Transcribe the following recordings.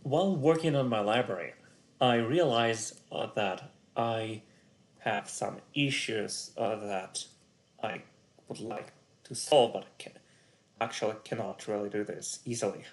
While working on my library, I realized that I have some issues that I would like to solve, but actually cannot really do this easily.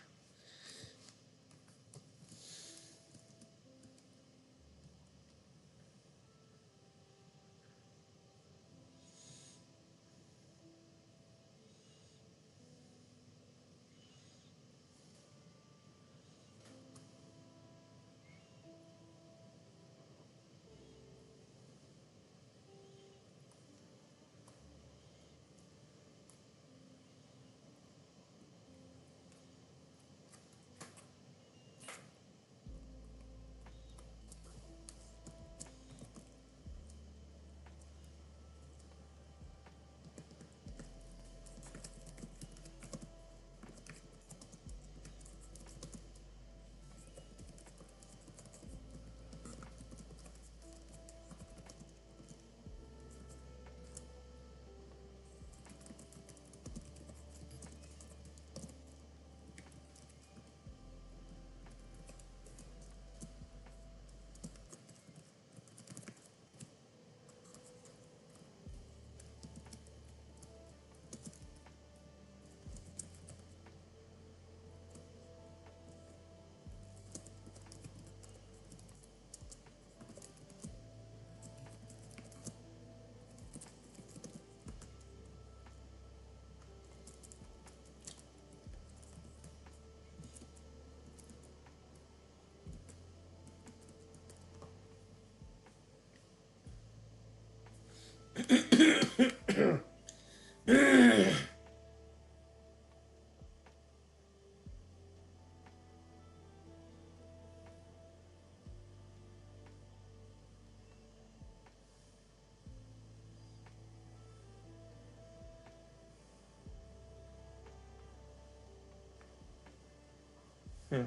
Hmm.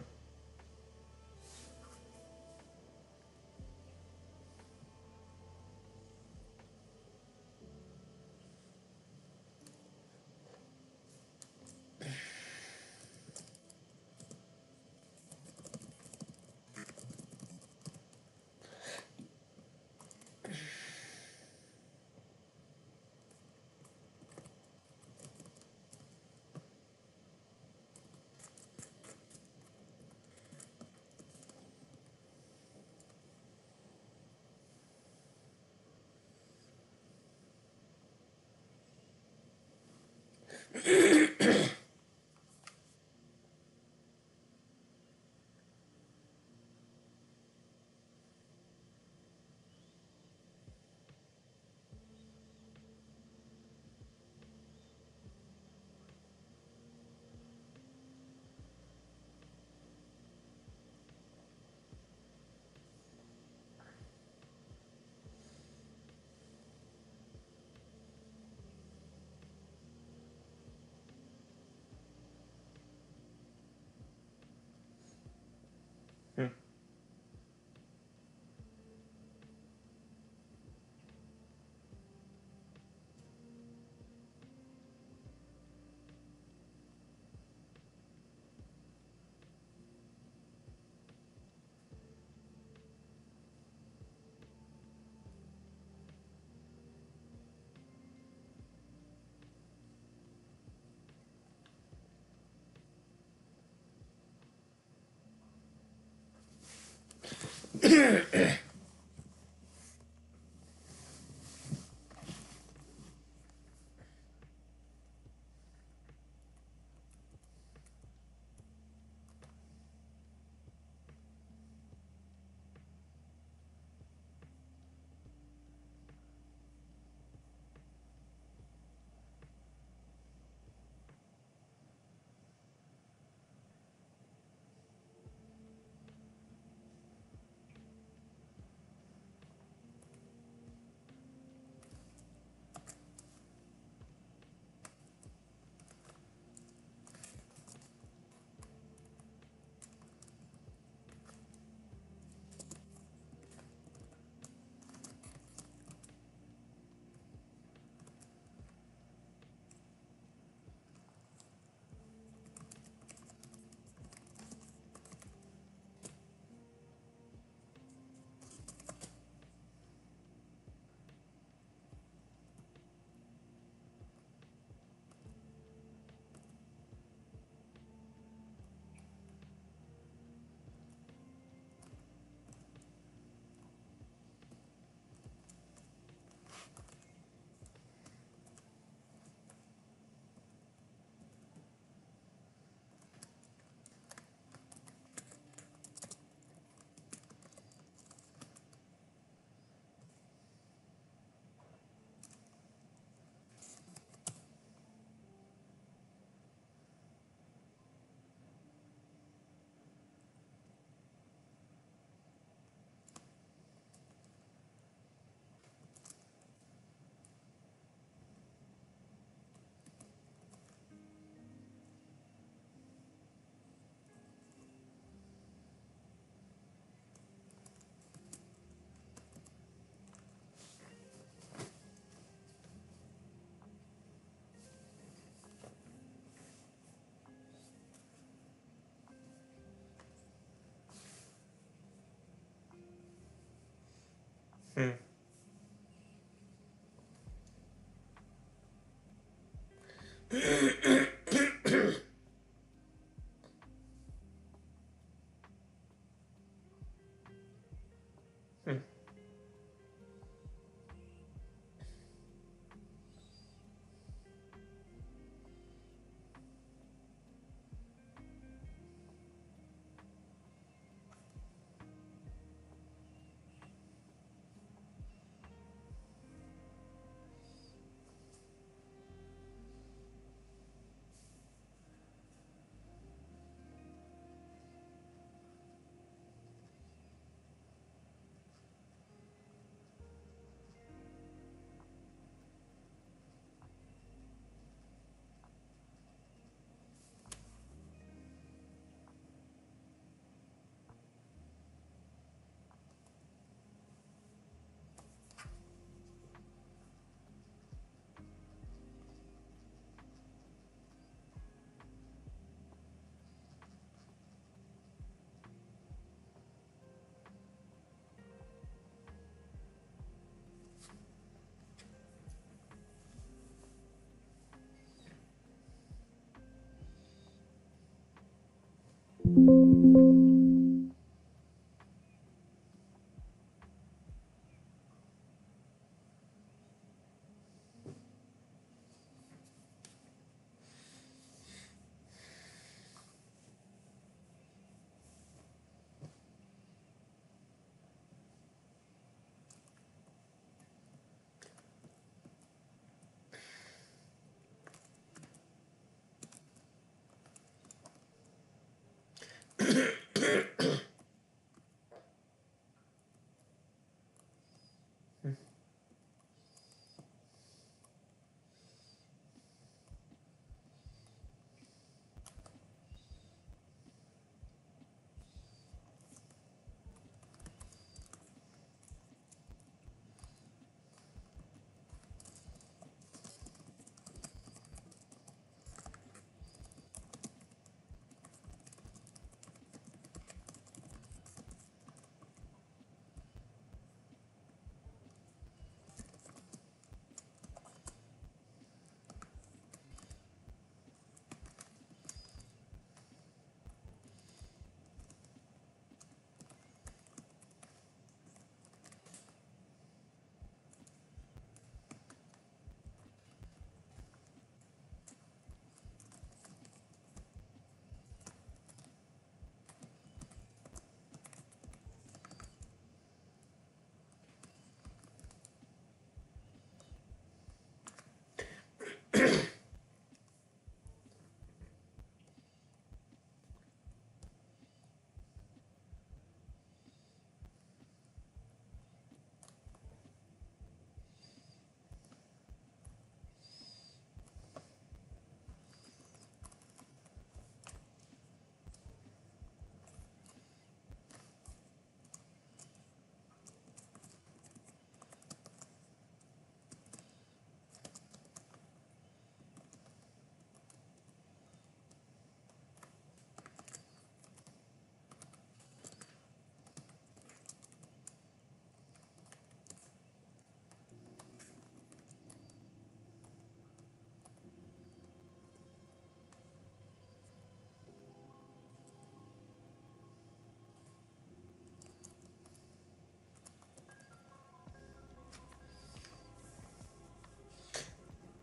Hmm.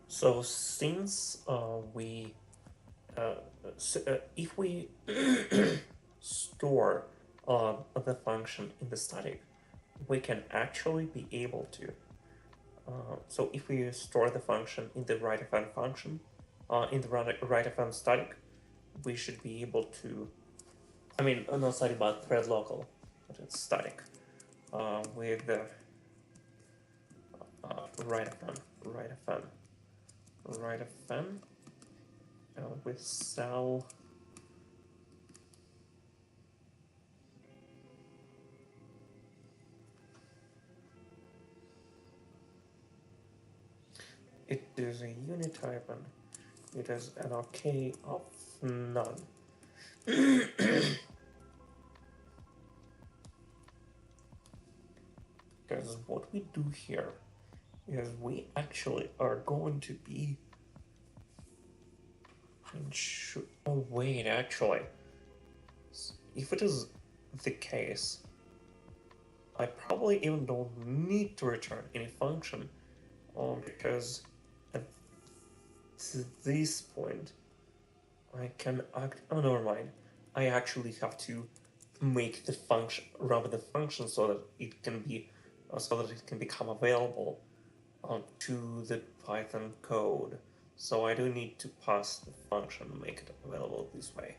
So since if we store the function in the static, we can actually be able to. So if we store the function in the writeFn function, in the writeFn static, we should be able to, I mean, not static, but thread local, but it's static, with the writeFn, with cell. It is a unit type and it is an OK of none. Because what we do here is we actually are going to be Oh wait, actually, if it is the case, I probably even don't need to return any function, because at this point I can oh, never mind. I actually have to make the function, run the function so that it can be, so that it can become available to the Python code. So I do need to pass the function and make it available this way.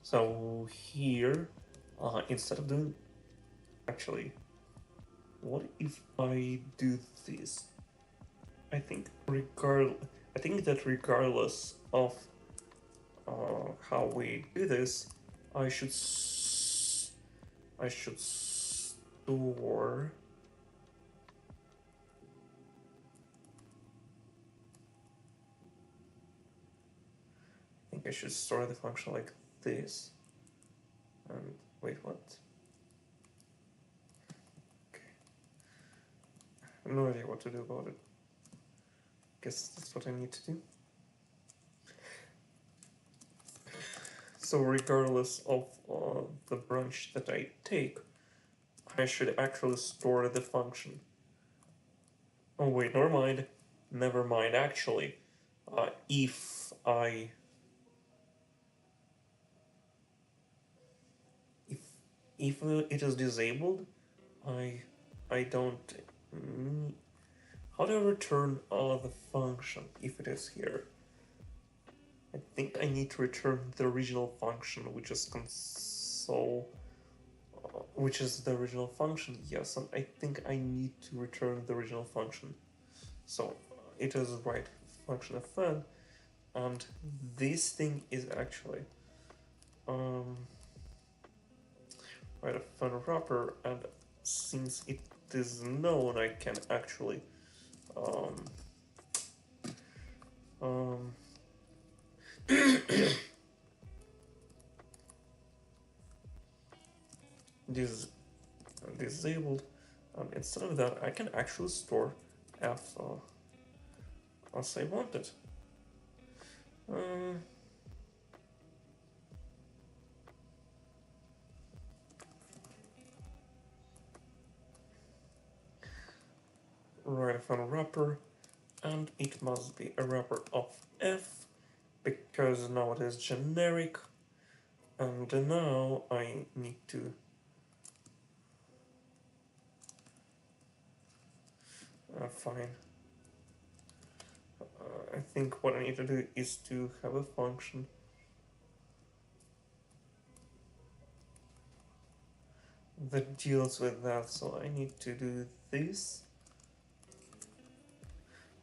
So here, instead of doing, actually, what if I do this? I think that regardless of how we do this, I should store. I think I should store the function like this. And wait, what? Okay. I have no idea what to do about it. Guess that's what I need to do. So regardless of the branch that I take, I should actually store the function. Oh wait, never mind. Never mind, actually. If it is disabled, I don't. How do I return the function if it is here? I think I need to return the original function, which is console, which is the original function. Yes, and I think I need to return the original function. So it is right function fn, and this thing is actually right fn wrapper, and since it is known, I can actually disabled. Instead of that, I can actually store f as I want it. Right fn wrapper, and it must be a wrapper of f, because now it is generic, and now I need to fine. I think what I need to do is to have a function that deals with that, so I need to do this.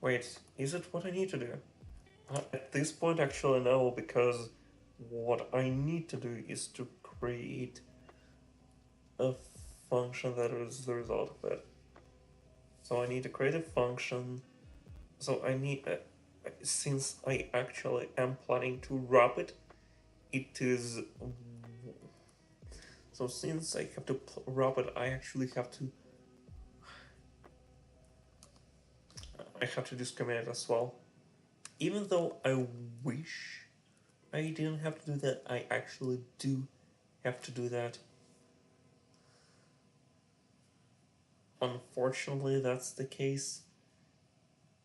Wait, is it what I need to do? At this point, actually no, because what I need to do is to create a function that is the result of it. So I need to create a function. So I need, since I actually am planning to wrap it, it is. So since I have to wrap it, I actually have to. I have to discriminate as well. Even though I wish I didn't have to do that, I actually do have to do that. Unfortunately, that's the case.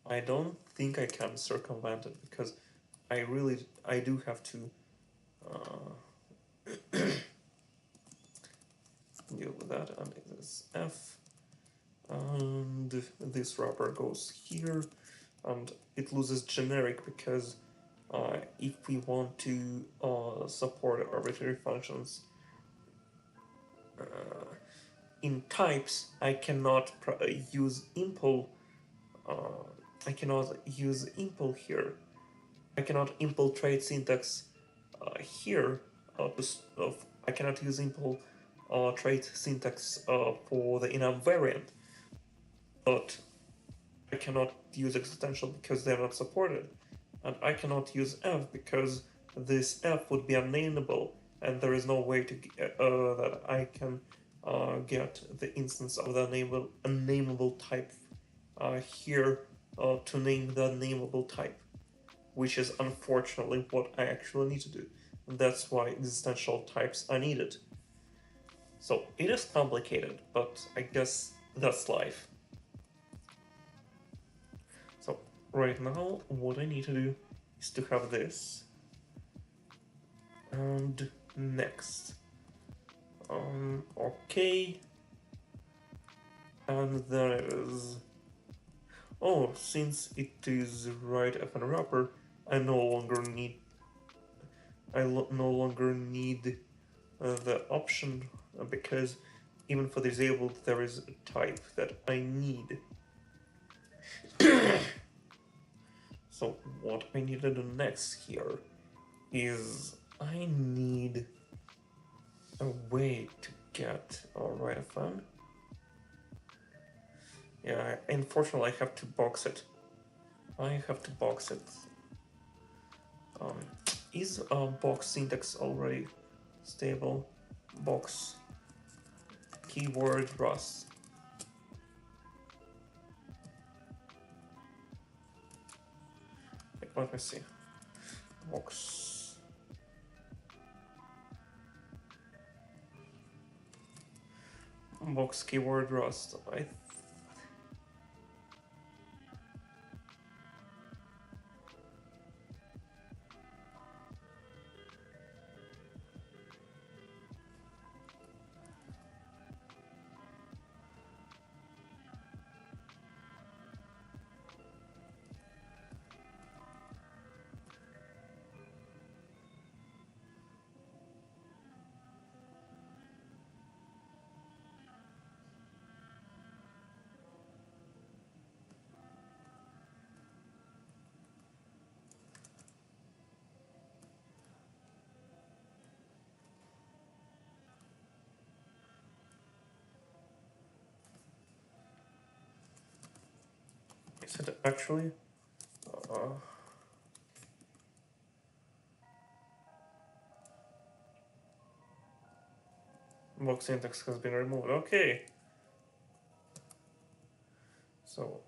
I don't think I can circumvent it, because I do have to deal with that. And it is f, and this wrapper goes here, and it loses generic, because if we want to support arbitrary functions in types, I cannot use impl. I cannot use impl here. I cannot impl trait syntax here. I cannot use impl trait syntax for the enum variant, but I cannot use existential because they are not supported, and I cannot use f because this f would be unnameable, and there is no way to that I can get the instance of the unnameable type here to name the nameable type. which is unfortunately what I actually need to do. And that's why existential types are needed. So it is complicated, but I guess that's life. So right now, what I need to do is to have this. And next. Okay. And then it is. Oh, since it is right up and wrapper, I no longer need. No longer need the option because even for disabled there is a type that I need. So what I need to do next here is I need a way to get right fun. Yeah, unfortunately I have to box it. Is box syntax already stable? Box keyword Rust. Let me see. Box. Box keyword Rust. Is it actually? Box syntax has been removed. Okay. So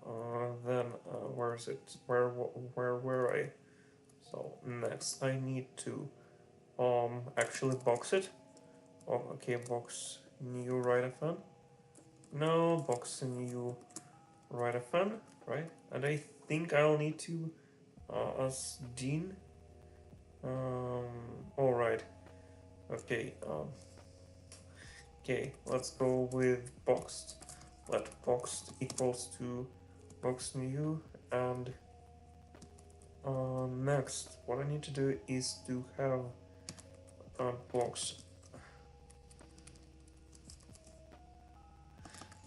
then where is it? Where were I? So next I need to actually box it. Oh, okay, box new write fun. No, box new write fun, right? And I think I'll need to as Dean. All right. Okay. Okay. Let's go with boxed. Let boxed equals to box new and next what I need to do is to have box.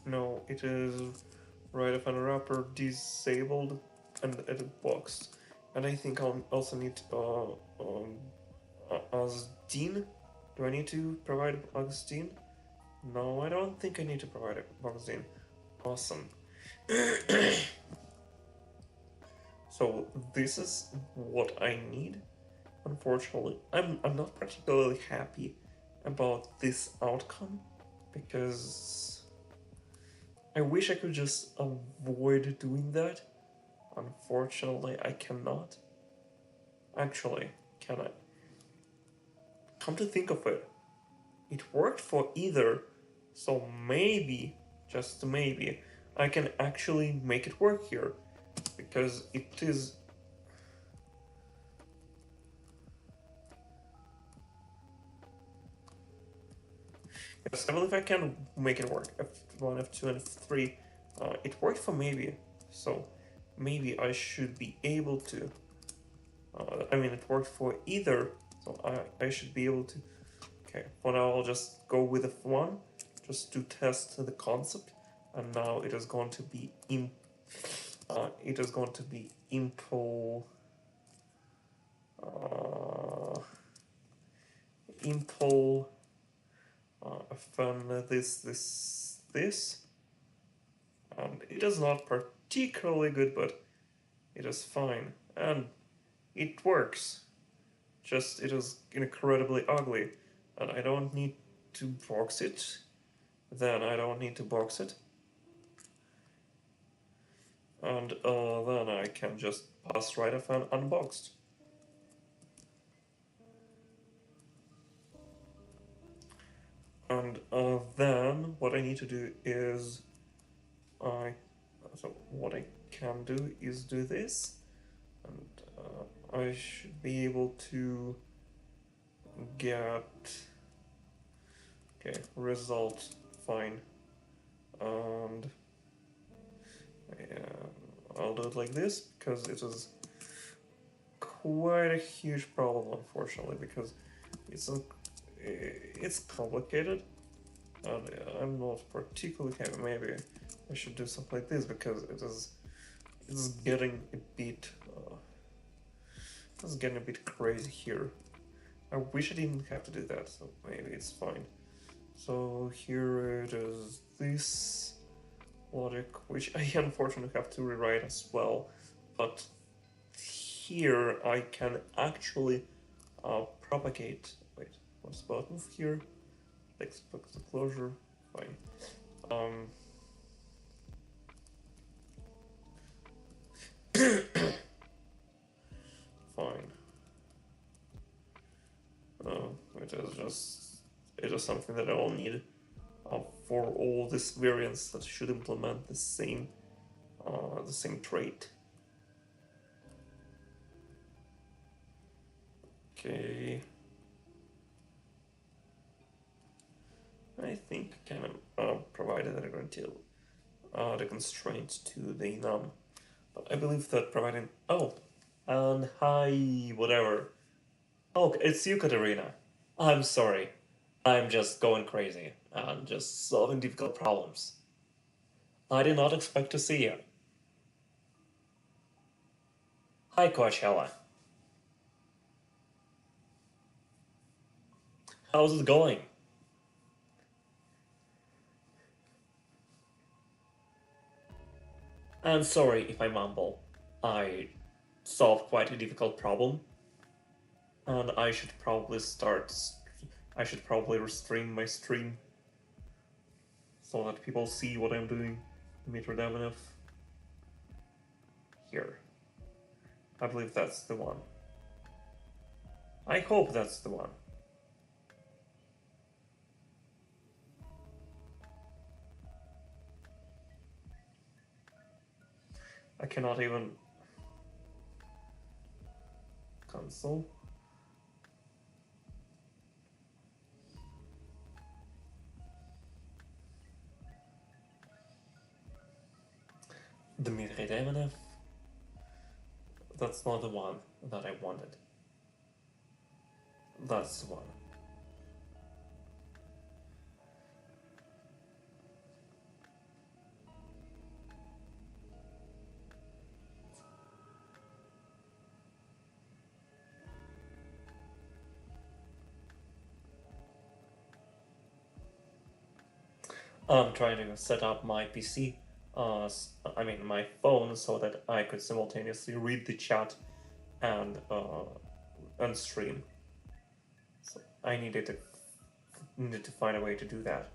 No, it is right of an wrapper disabled and edit boxed. And I think I'll also need as Dean. Do I need to provide Augustine? No, I don't think I need to provide Augustine. Awesome. So this is what I need. Unfortunately, I'm not particularly happy about this outcome because I wish I could just avoid doing that. Unfortunately, I cannot. Actually, can I? Come to think of it, it worked for either, so maybe, just maybe, I can actually make it work here because it is. Yes, I believe I can make it work. F1, F2, and F3. It worked for maybe, so maybe I should be able to. I mean, it worked for either, so I should be able to. Okay, for now I'll just go with F1, just to test the concept, and now it is going to be impl. Impl. Fun this, and it is not particularly good, but it is fine, and it works. Just it is incredibly ugly, and I don't need to box it. Then I don't need to box it. And then I can just pass right off and unboxed. And then what I need to do is so what I can do is do this, and I should be able to get result fine, and I'll do it like this because it is quite a huge problem, unfortunately, because it's complicated, and I'm not particularly happy. Maybe I should do something like this because it's getting a bit crazy here. I wish I didn't have to do that, so maybe it's fine. So here it is, this logic, which I unfortunately have to rewrite as well, but here I can actually propagate. Wait, what's the button here? Expect the closure. Fine. Fine. It is something that I will need for all these variants that should implement the same trait. Okay. I think I can provide that until the constraints to the num. But I believe that providing and hi whatever. Oh, it's you, Katerina. I'm sorry. I'm just going crazy and just solving difficult problems. I did not expect to see you. Hi, Coachella. How's it going? I'm sorry if I mumble. I solved quite a difficult problem, and I should probably restream my stream so that people see what I'm doing. Meter Demonev. Here. I believe that's the one. I hope that's the one. I cannot even console. Dmitry Demonev. That's not the one that I wanted. That's the one. I'm trying to set up my PC, my phone, so that I could simultaneously read the chat and stream. So I needed to find a way to do that.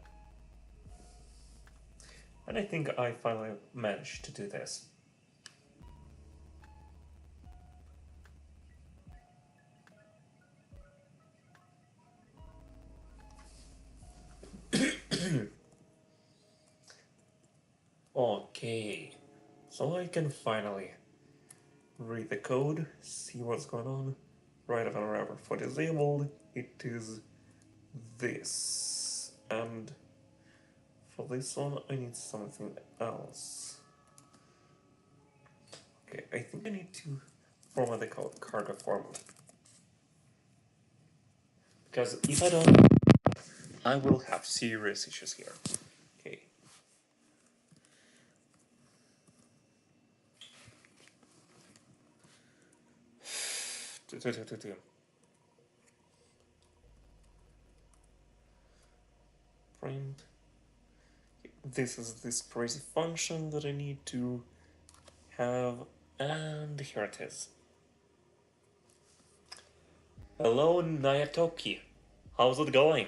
And I think I finally managed to do this. Okay, so I can finally read the code, see what's going on. Right on wrapper for disabled, it is this. And for this one, I need something else. Okay, I think I need to format the cargo format. Because if I don't, I will have serious issues here. Okay. Print. This is this crazy function that I need to have, and here it is. Hello, Nayatoki. How's it going?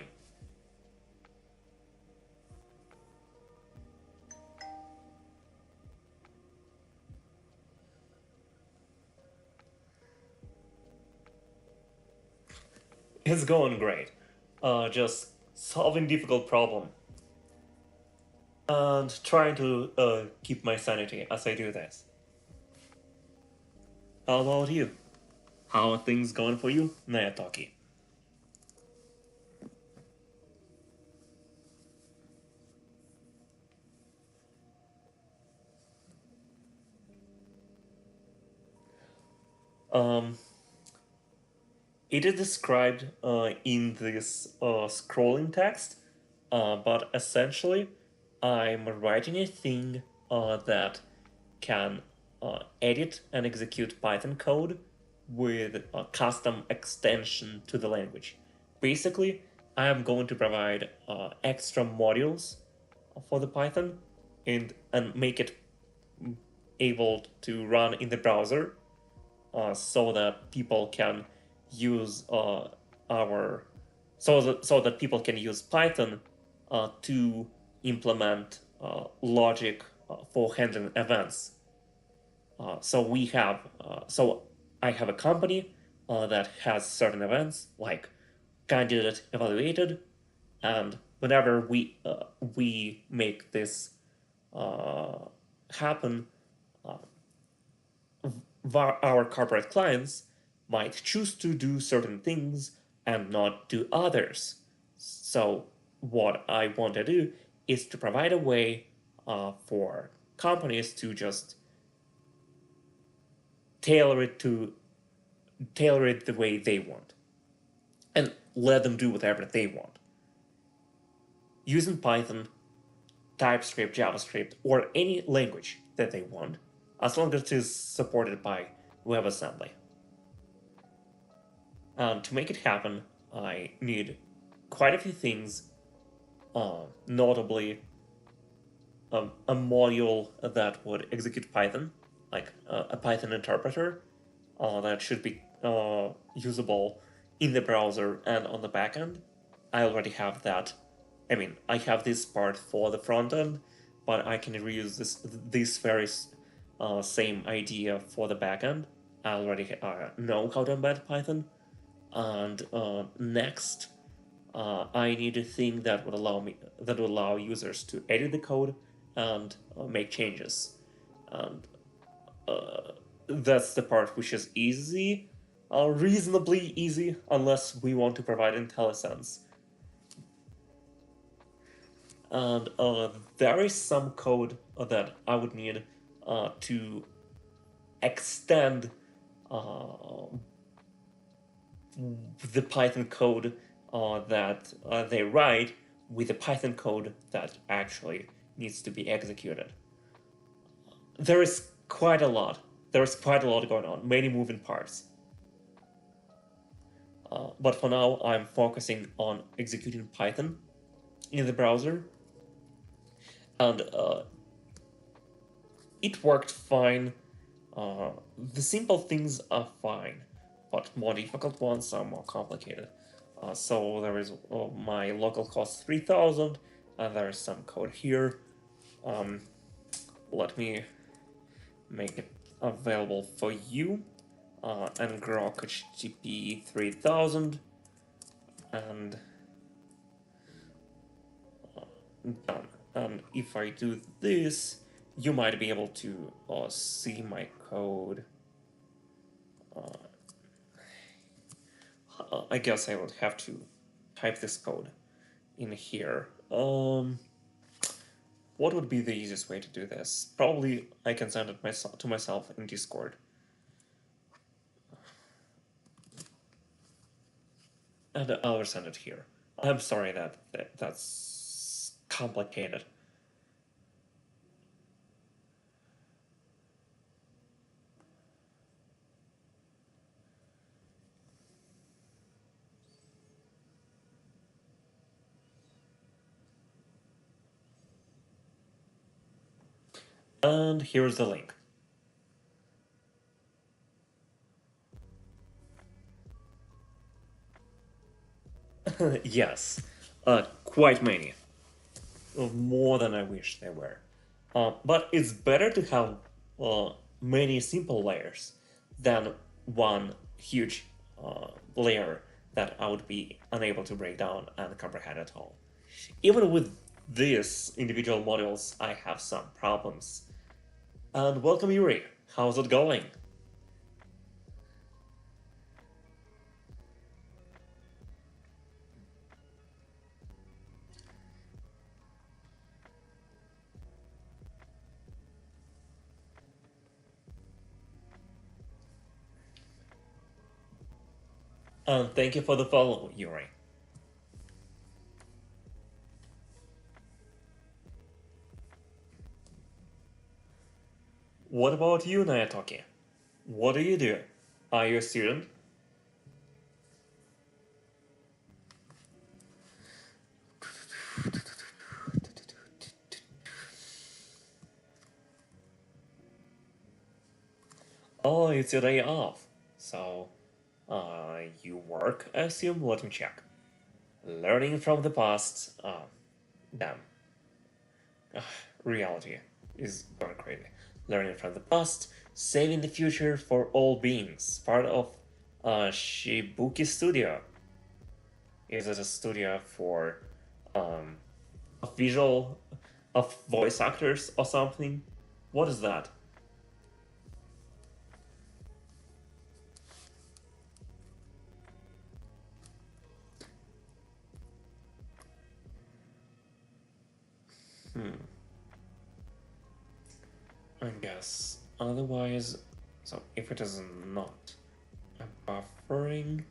It's going great. Just solving difficult problem and trying to keep my sanity as I do this. How about you? How are things going for you, Nayataki? Um, it is described in this scrolling text, but essentially, I'm writing a thing that can edit and execute Python code with a custom extension to the language. Basically, I am going to provide extra modules for the Python and make it able to run in the browser so that people can use our so that people can use Python to implement logic for handling events. So I have a company that has certain events like candidate evaluated, and whenever we make this happen, our corporate clients might choose to do certain things and not do others. So what I want to do is to provide a way for companies to just tailor it to tailor it the way they want and let them do whatever they want using Python, TypeScript, JavaScript, or any language that they want, as long as it is supported by WebAssembly. And to make it happen, I need quite a few things, notably a module that would execute Python, like a Python interpreter that should be usable in the browser and on the backend. I already have that. I mean, I have this part for the front end, but I can reuse this very same idea for the backend. I already know how to embed Python. And next, I need a thing that would allow users to edit the code and make changes. And that's the part which is easy, reasonably easy, unless we want to provide IntelliSense. And there is some code that I would need to extend the Python code that they write with the Python code that actually needs to be executed. There is quite a lot. There is quite a lot going on, many moving parts. But for now, I'm focusing on executing Python in the browser. And it worked fine. The simple things are fine, but more difficult ones are more complicated. So there is my local host 3000, and there is some code here. Let me make it available for you. And grok HTTP 3000, and done. And if I do this, you might be able to see my code. I guess I would have to type this code in here. What would be the easiest way to do this? Probably I can send it to myself in Discord. And I'll send it here. I'm sorry that's complicated. And here's the link. Yes, quite many. More than I wish there were. But it's better to have many simple layers than one huge layer that I would be unable to break down and comprehend at all. Even with these individual modules, I have some problems. And welcome, Yuri. How's it going? And thank you for the follow, Yuri. What about you, Nayatoki? What do you do? Are you a student? Oh, it's your day off. So, you work, I assume? Let me check. Learning from the past. Damn. Reality is going crazy. Learning from the past, saving the future for all beings. Part of Shibuki Studio. Is it a studio for a visual of voice actors or something? What is that? I guess. Otherwise, so if it is not a buffering,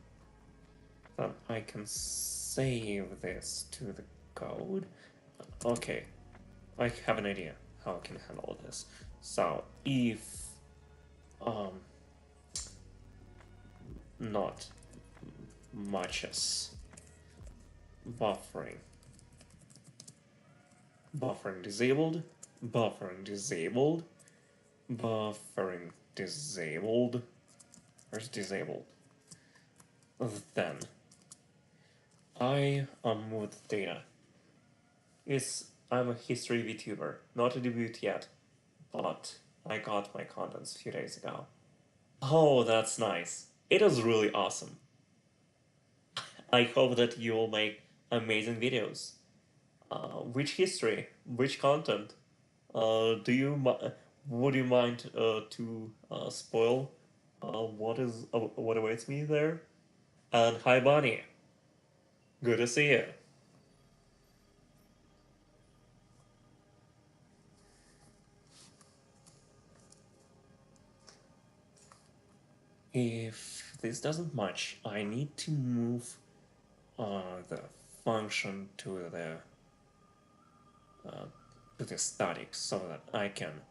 then I can save this to the code. Okay, I have an idea how I can handle this. So if not matches buffering, buffering disabled, buffering disabled, buffering disabled. Where's disabled? Then I move the data. I'm a history VTuber, not a debut yet, but I got my contents a few days ago. Oh, that's nice. It is really awesome. I hope that you will make amazing videos. Which history? Which content? Would you mind to spoil what awaits me there? And hi, Bonnie. Good to see you. If this doesn't match, I need to move the function to the static so that I can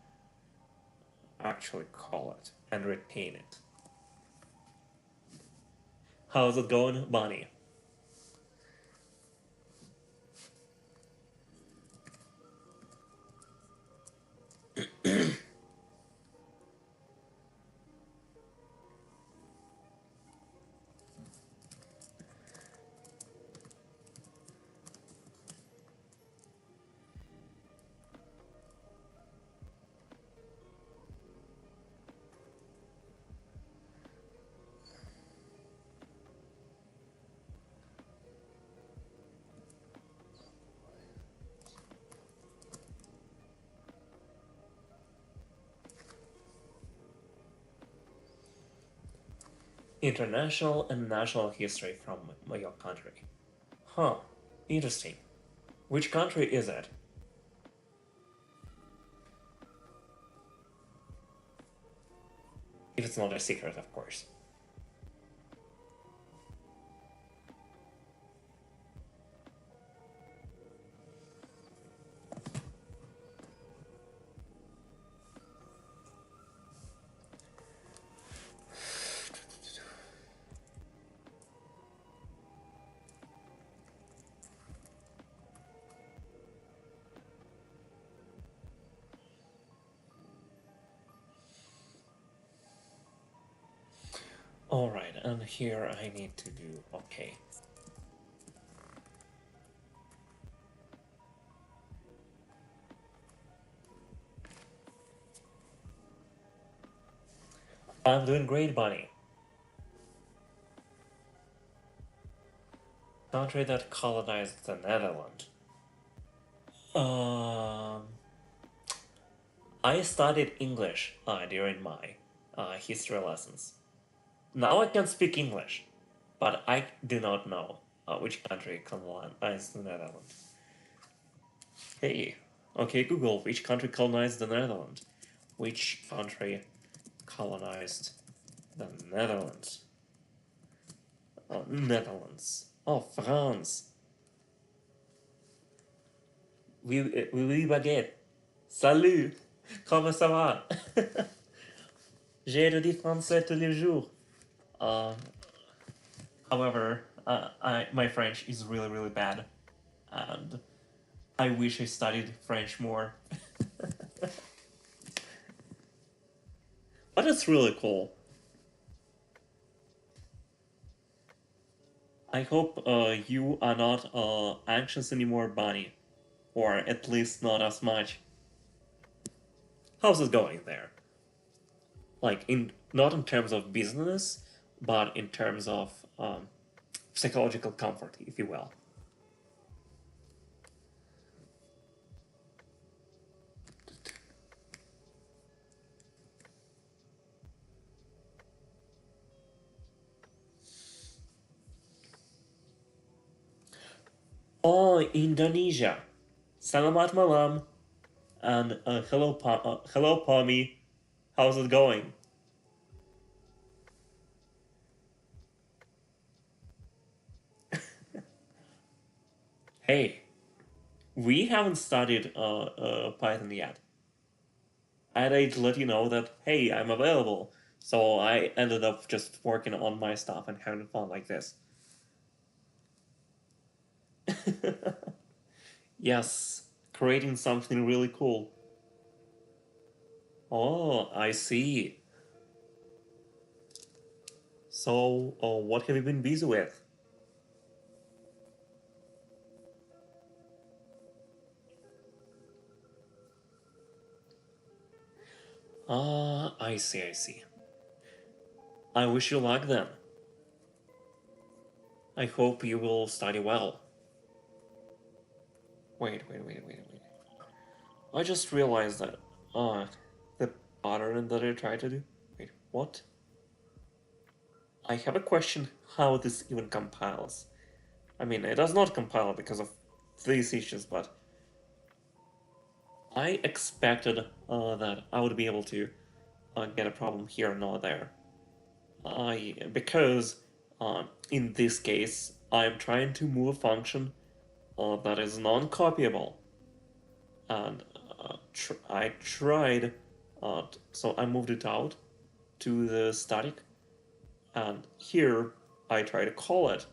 actually call it and retain it. How's it going, Bonnie? International and national history from your country. Huh, interesting. Which country is it? If it's not a secret, of course. Alright, and here I need to do okay. I'm doing great, Bunny. Country that colonized the Netherlands. I studied English during my history lessons. Now I can speak English, but I do not know which country colonized the Netherlands. Hey, okay, Google, which country colonized the Netherlands? Which country colonized the Netherlands? Netherlands. Oh, France. Oui, baguette. Salut. Comment ça va? J'ai étudié français tous les jours. However, my French is really, really bad. And I wish I studied French more. But it's really cool. I hope you are not anxious anymore, Bunny. Or at least not as much. How's it going there? Like, not in terms of business, but in terms of psychological comfort, if you will. Oh, Indonesia. Selamat malam. And hello, Pommy. How's it going? Hey, we haven't studied Python yet. And I'd let you know that, hey, I'm available. So I ended up just working on my stuff and having fun like this. Yes, creating something really cool. Oh, I see. So, what have you been busy with? Ah, I see, I see. I wish you luck then. I hope you will study well. Wait. I just realized that, the pattern that I tried to do. Wait, what? I have a question how this even compiles. I mean, it does not compile because of these issues, but I expected that I would be able to get a problem here and not there. Because in this case, I'm trying to move a function that is non-copyable, and I tried, so I moved it out to the static, and here I try to call it,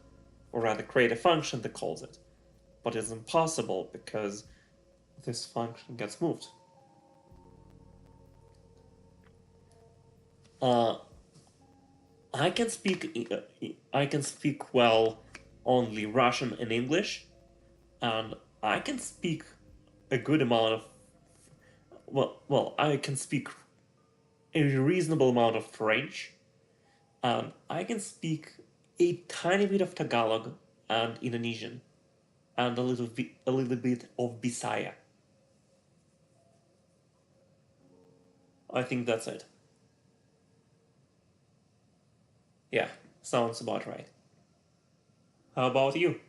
or rather create a function that calls it, but it's impossible because this function gets moved. Uh, I can speak well only Russian and English, and I can speak a good amount of I can speak a reasonable amount of French, and I can speak a tiny bit of Tagalog and Indonesian, and a little bit of Bisaya. I think that's it. Yeah, sounds about right. How about you?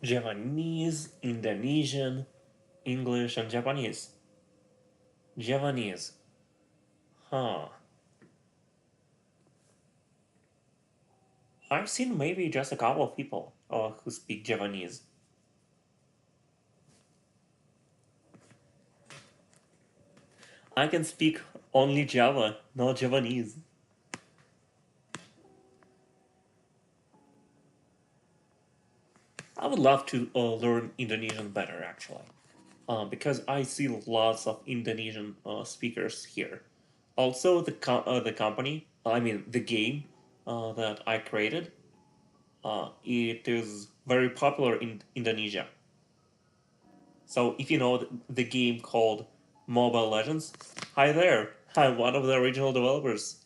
Javanese, Indonesian, English, and Japanese. Javanese. Huh. I've seen maybe just a couple of people who speak Javanese. I can speak only Java, not Javanese. I would love to learn Indonesian better, actually, because I see lots of Indonesian speakers here. Also, the company, I mean the game that I created, it is very popular in Indonesia. So if you know the game called Mobile Legends, hi there, I'm one of the original developers.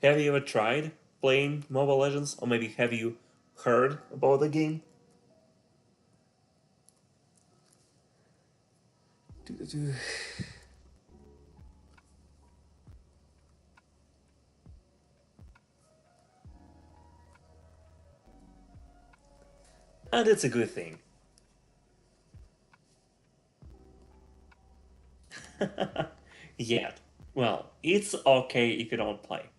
Have you ever tried playing Mobile Legends, or maybe have you heard about the game? And it's a good thing. Yet. Well, it's okay if you don't play.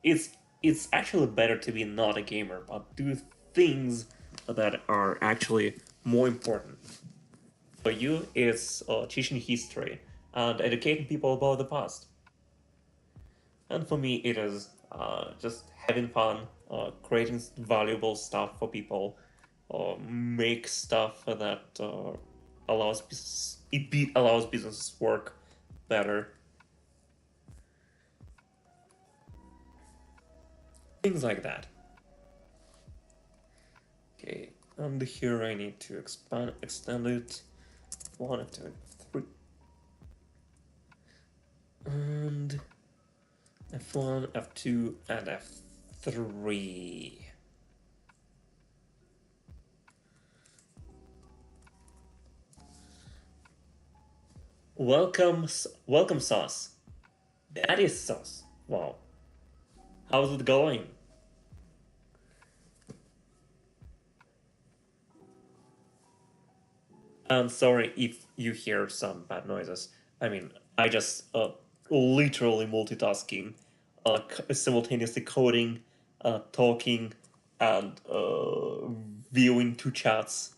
It's it's actually better to be not a gamer, but do things that are actually more important. For you, it's teaching history and educating people about the past. And for me, it is just having fun, creating valuable stuff for people, make stuff that allows businesses work better. Things like that. Okay, and here I need to extend it. 1, 2, 3. And F1, F2, and F3. Welcome sauce. That is sauce. Wow. How's it going? I'm sorry if you hear some bad noises. I mean, I just literally multitasking, simultaneously coding, talking, and viewing two chats,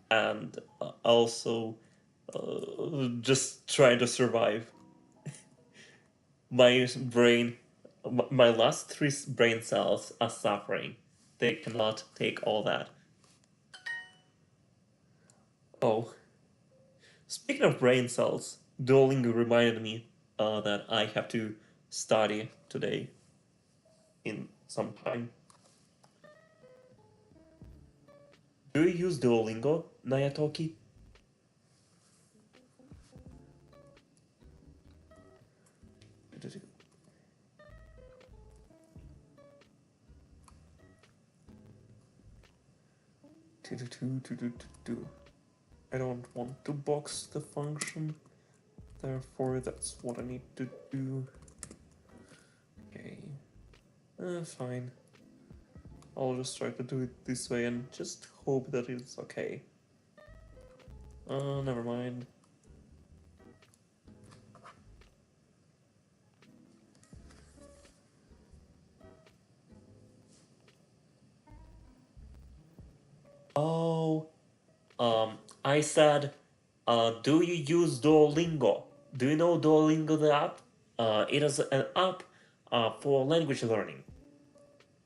and also just trying to survive. My brain, my last three brain cells are suffering. They cannot take all that. Oh, speaking of brain cells, Duolingo reminded me that I have to study today in some time. Do you use Duolingo, Nayatoki? I don't want to box the function, therefore that's what I need to do. Okay, fine. I'll just try to do it this way and just hope that it's okay. Never mind. Oh, I said, do you use Duolingo? Do you know Duolingo, the app? It is an app for language learning.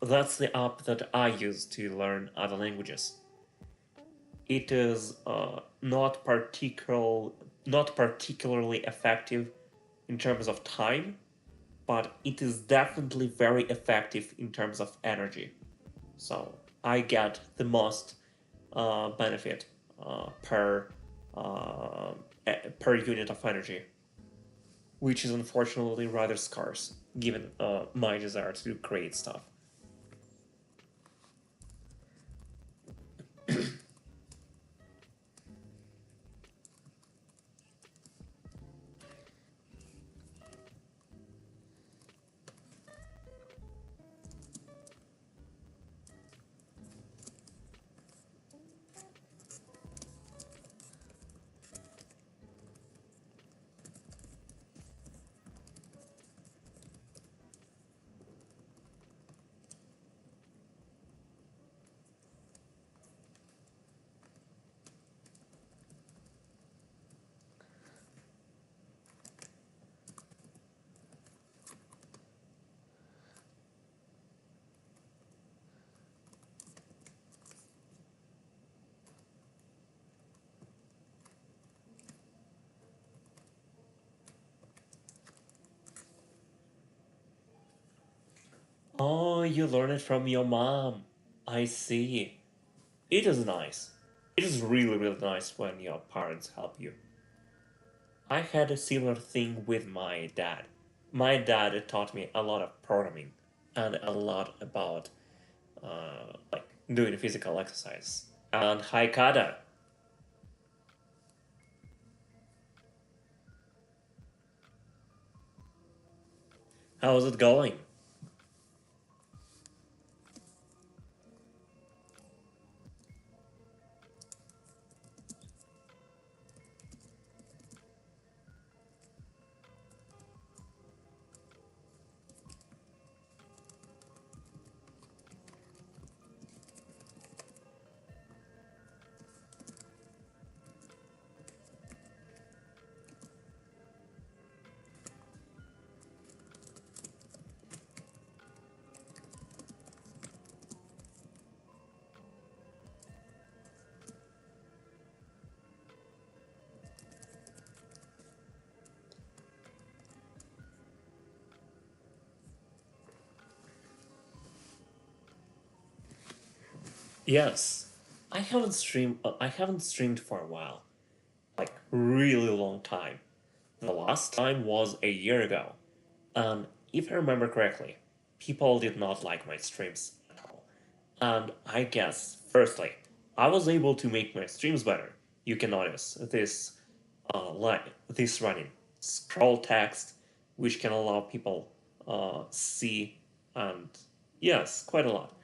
That's the app that I use to learn other languages. It is not particularly effective in terms of time, but it is definitely very effective in terms of energy. So I get the most benefit uh, per unit of energy, which is unfortunately rather scarce given my desire to create stuff. Oh, you learned it from your mom. I see. It is nice. It is really, really nice when your parents help you. I had a similar thing with my dad. My dad taught me a lot of programming and a lot about like doing physical exercise. And hi, Kada. How's it going? Yes, I haven't streamed. I haven't streamed for a while, like really long time. The last time was a year ago, and if I remember correctly, people did not like my streams at all. And I guess, firstly, I was able to make my streams better. You can notice this line, this running scroll text, which can allow people see and yes, quite a lot.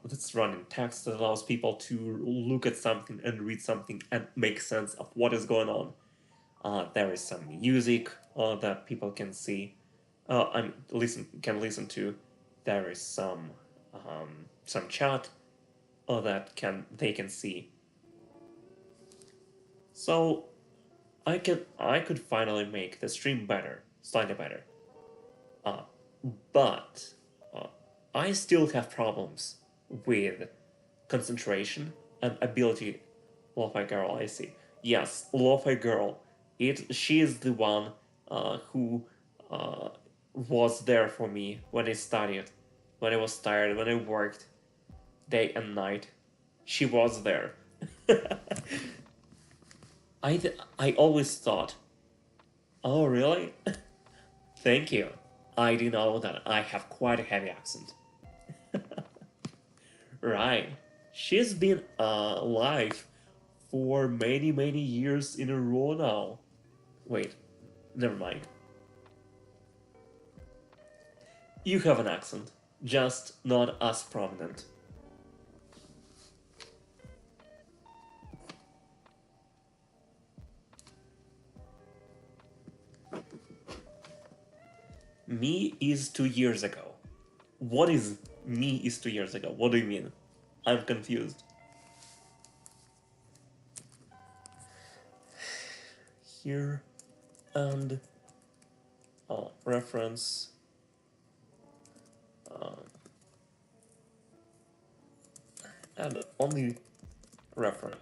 This running text that allows people to look at something and read something and make sense of what is going on. There is some music that people can see and listen to. There is some chat that they can see. So I could finally make the stream better, slightly better. Uh, but uh, I still have problems with concentration and ability. Lo-fi girl, I see. Yes, lo-fi girl. She is the one who uh, was there for me when I studied, when I was tired, when I worked day and night. She was there. I always thought, oh really? Thank you. I do know that I have quite a heavy accent. Right. She's been alive for many, many years in a row now. Wait, never mind. You have an accent, just not as prominent. Me is 2 years ago. What is me is 2 years ago? What do you mean? I'm confused. Here and reference uh, and only reference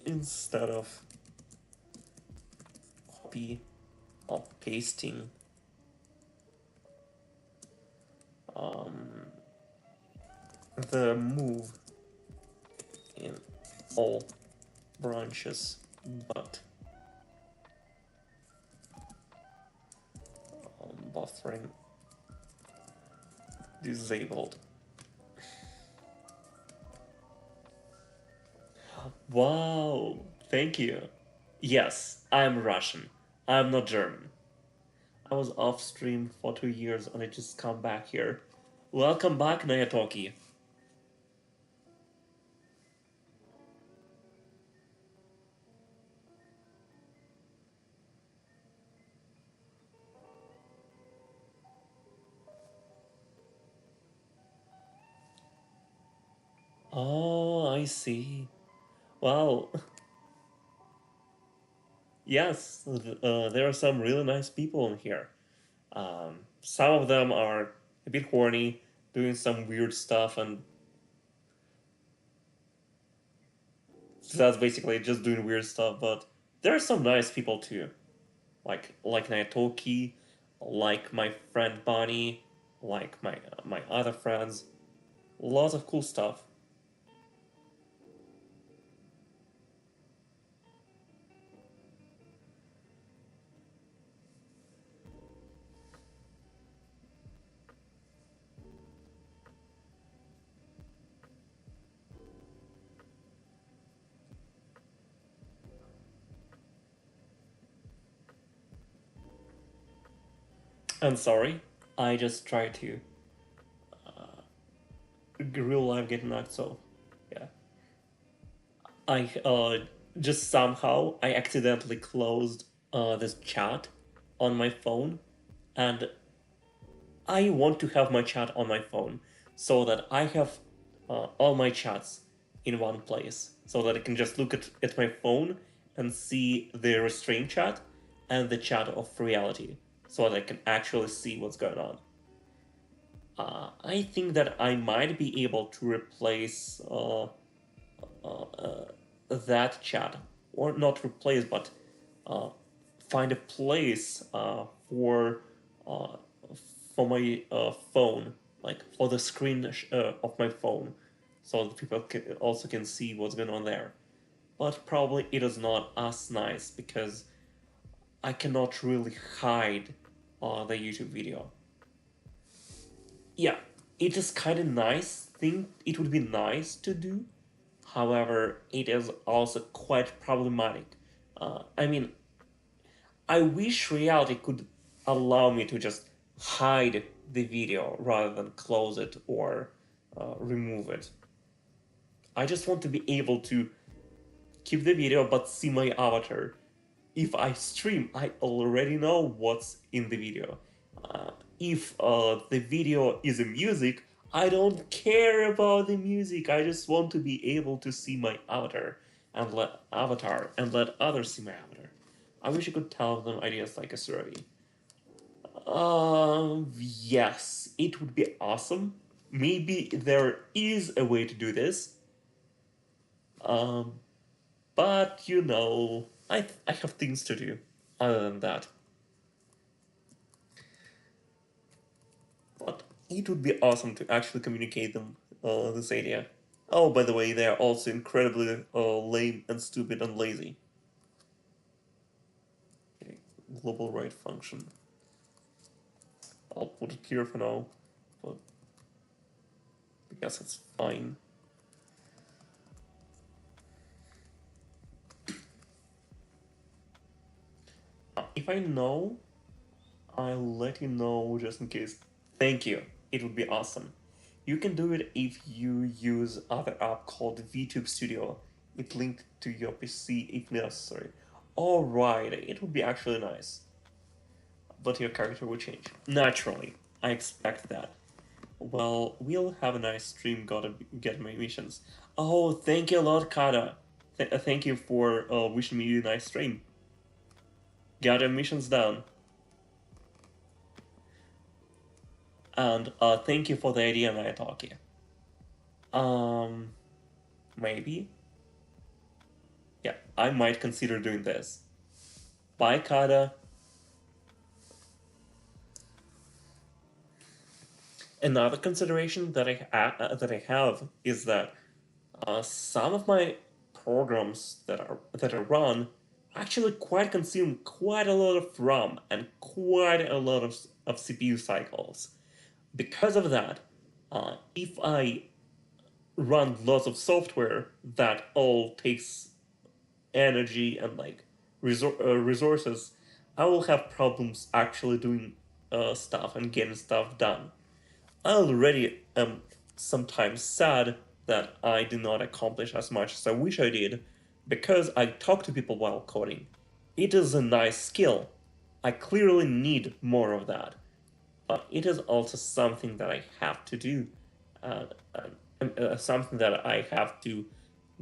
instead of copy or pasting the move in all branches but buffering disabled. Wow, thank you. Yes, I'm Russian. I'm not German. I was off stream for 2 years and I just come back here. Welcome back, Nayatoki. Oh, I see. Wow. Yes, there are some really nice people in here. Some of them are a bit horny, doing some weird stuff, and that's basically just doing weird stuff. But there are some nice people too, like Nayatoki. like my friend Bonnie, like my other friends. Lots of cool stuff. I'm sorry, I just tried to real life get knocked, so yeah. I just somehow I accidentally closed this chat on my phone, and I want to have my chat on my phone so that I have all my chats in one place, so that I can just look at my phone and see the restrained chat and the chat of reality, so that I can actually see what's going on. I think that I might be able to replace that chat, or not replace, but uh, find a place uh, for my phone, like for the screen of my phone, so that people also can see what's going on there. But probably it is not as nice because I cannot really hide the YouTube video. Yeah, it is kind of nice thing. It would be nice to do. However, it is also quite problematic. I mean, I wish reality could allow me to just hide the video rather than close it or remove it. I just want to be able to keep the video but see my avatar. If I stream, I already know what's in the video. If the video is a music, I don't care about the music. I just want to be able to see my avatar and let others see my avatar. I wish I could tell them ideas like a survey. Yes, it would be awesome. Maybe there is a way to do this. Um, but you know, I have things to do other than that. But it would be awesome to actually communicate them this idea. Oh, by the way, they are also incredibly lame and stupid and lazy. Okay, global right function. I'll put it here for now, but I guess it's fine. If I know, I'll let you know just in case. Thank you. It would be awesome. You can do it if you use other app called VTube Studio. It linked to your PC if necessary. Alright, it would be actually nice. But your character will change. Naturally, I expect that. Well, we'll have a nice stream, gotta get my missions. Oh, thank you a lot, Kata. Thank you for wishing me a nice stream. Got your missions done. And thank you for the idea, Nayataki. Maybe? Yeah, I might consider doing this. Bye, Kata. Another consideration that I have is that some of my programs that I run actually quite consume quite a lot of RAM and quite a lot of CPU cycles. Because of that, if I run lots of software that all takes energy and like resources, I will have problems actually doing stuff and getting stuff done. I already am sometimes sad that I did not accomplish as much as I wish I did because I talk to people while coding. It is a nice skill. I clearly need more of that. But it is also something that I have to do, something that I have to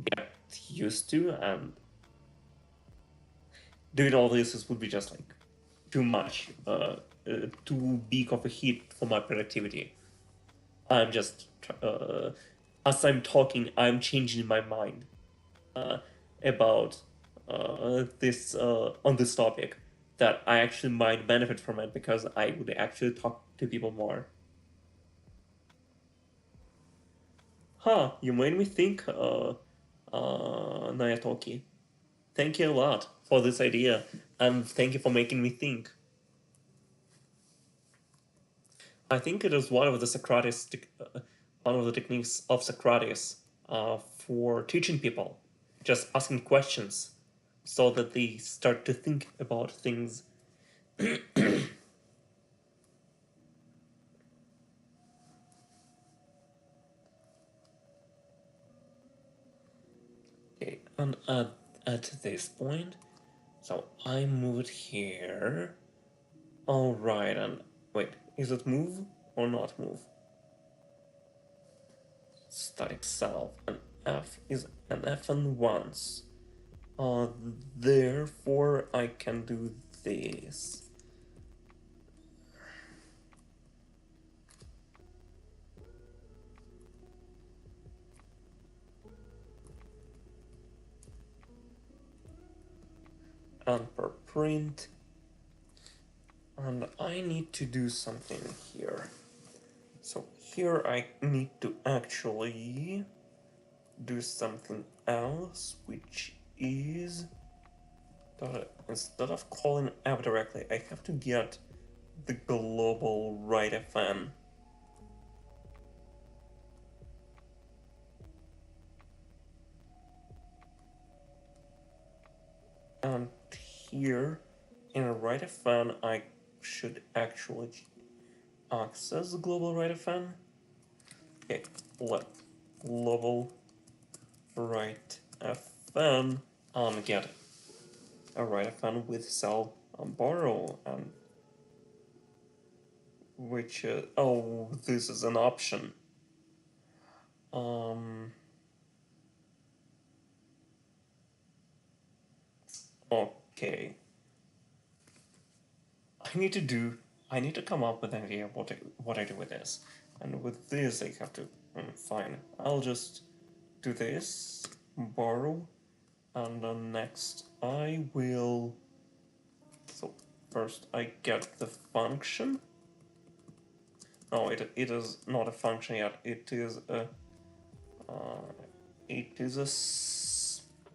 get used to, and doing all this would be just like too much, too big of a hit for my productivity. I'm just, as I'm talking, I'm changing my mind about this on this topic. that I actually might benefit from it because I would actually talk to people more. Huh, you made me think, Nayatoki. Thank you a lot for this idea, and thank you for making me think. I think it is one of the one of the techniques of Socrates for teaching people, just asking questions, so that they start to think about things. Okay, and at this point, so I moved here. All right, and wait, is it move or not move? Static self, and f is an f and once. Uh, Therefore, I can do this. And per print, and I need to do something here. So here I need to actually do something else, which is that instead of calling app directly, I have to get the global write-fn. And here in a write-fn, I should actually access the global write-fn. Okay, let global write-fn get a write-fn with cell borrow, and which oh, this is an option. Okay. I need to come up with an idea of what I do with this. And with this, I have to, fine. I'll just do this, borrow, and then next I will, so first I get the function. No, it is not a function yet. It is a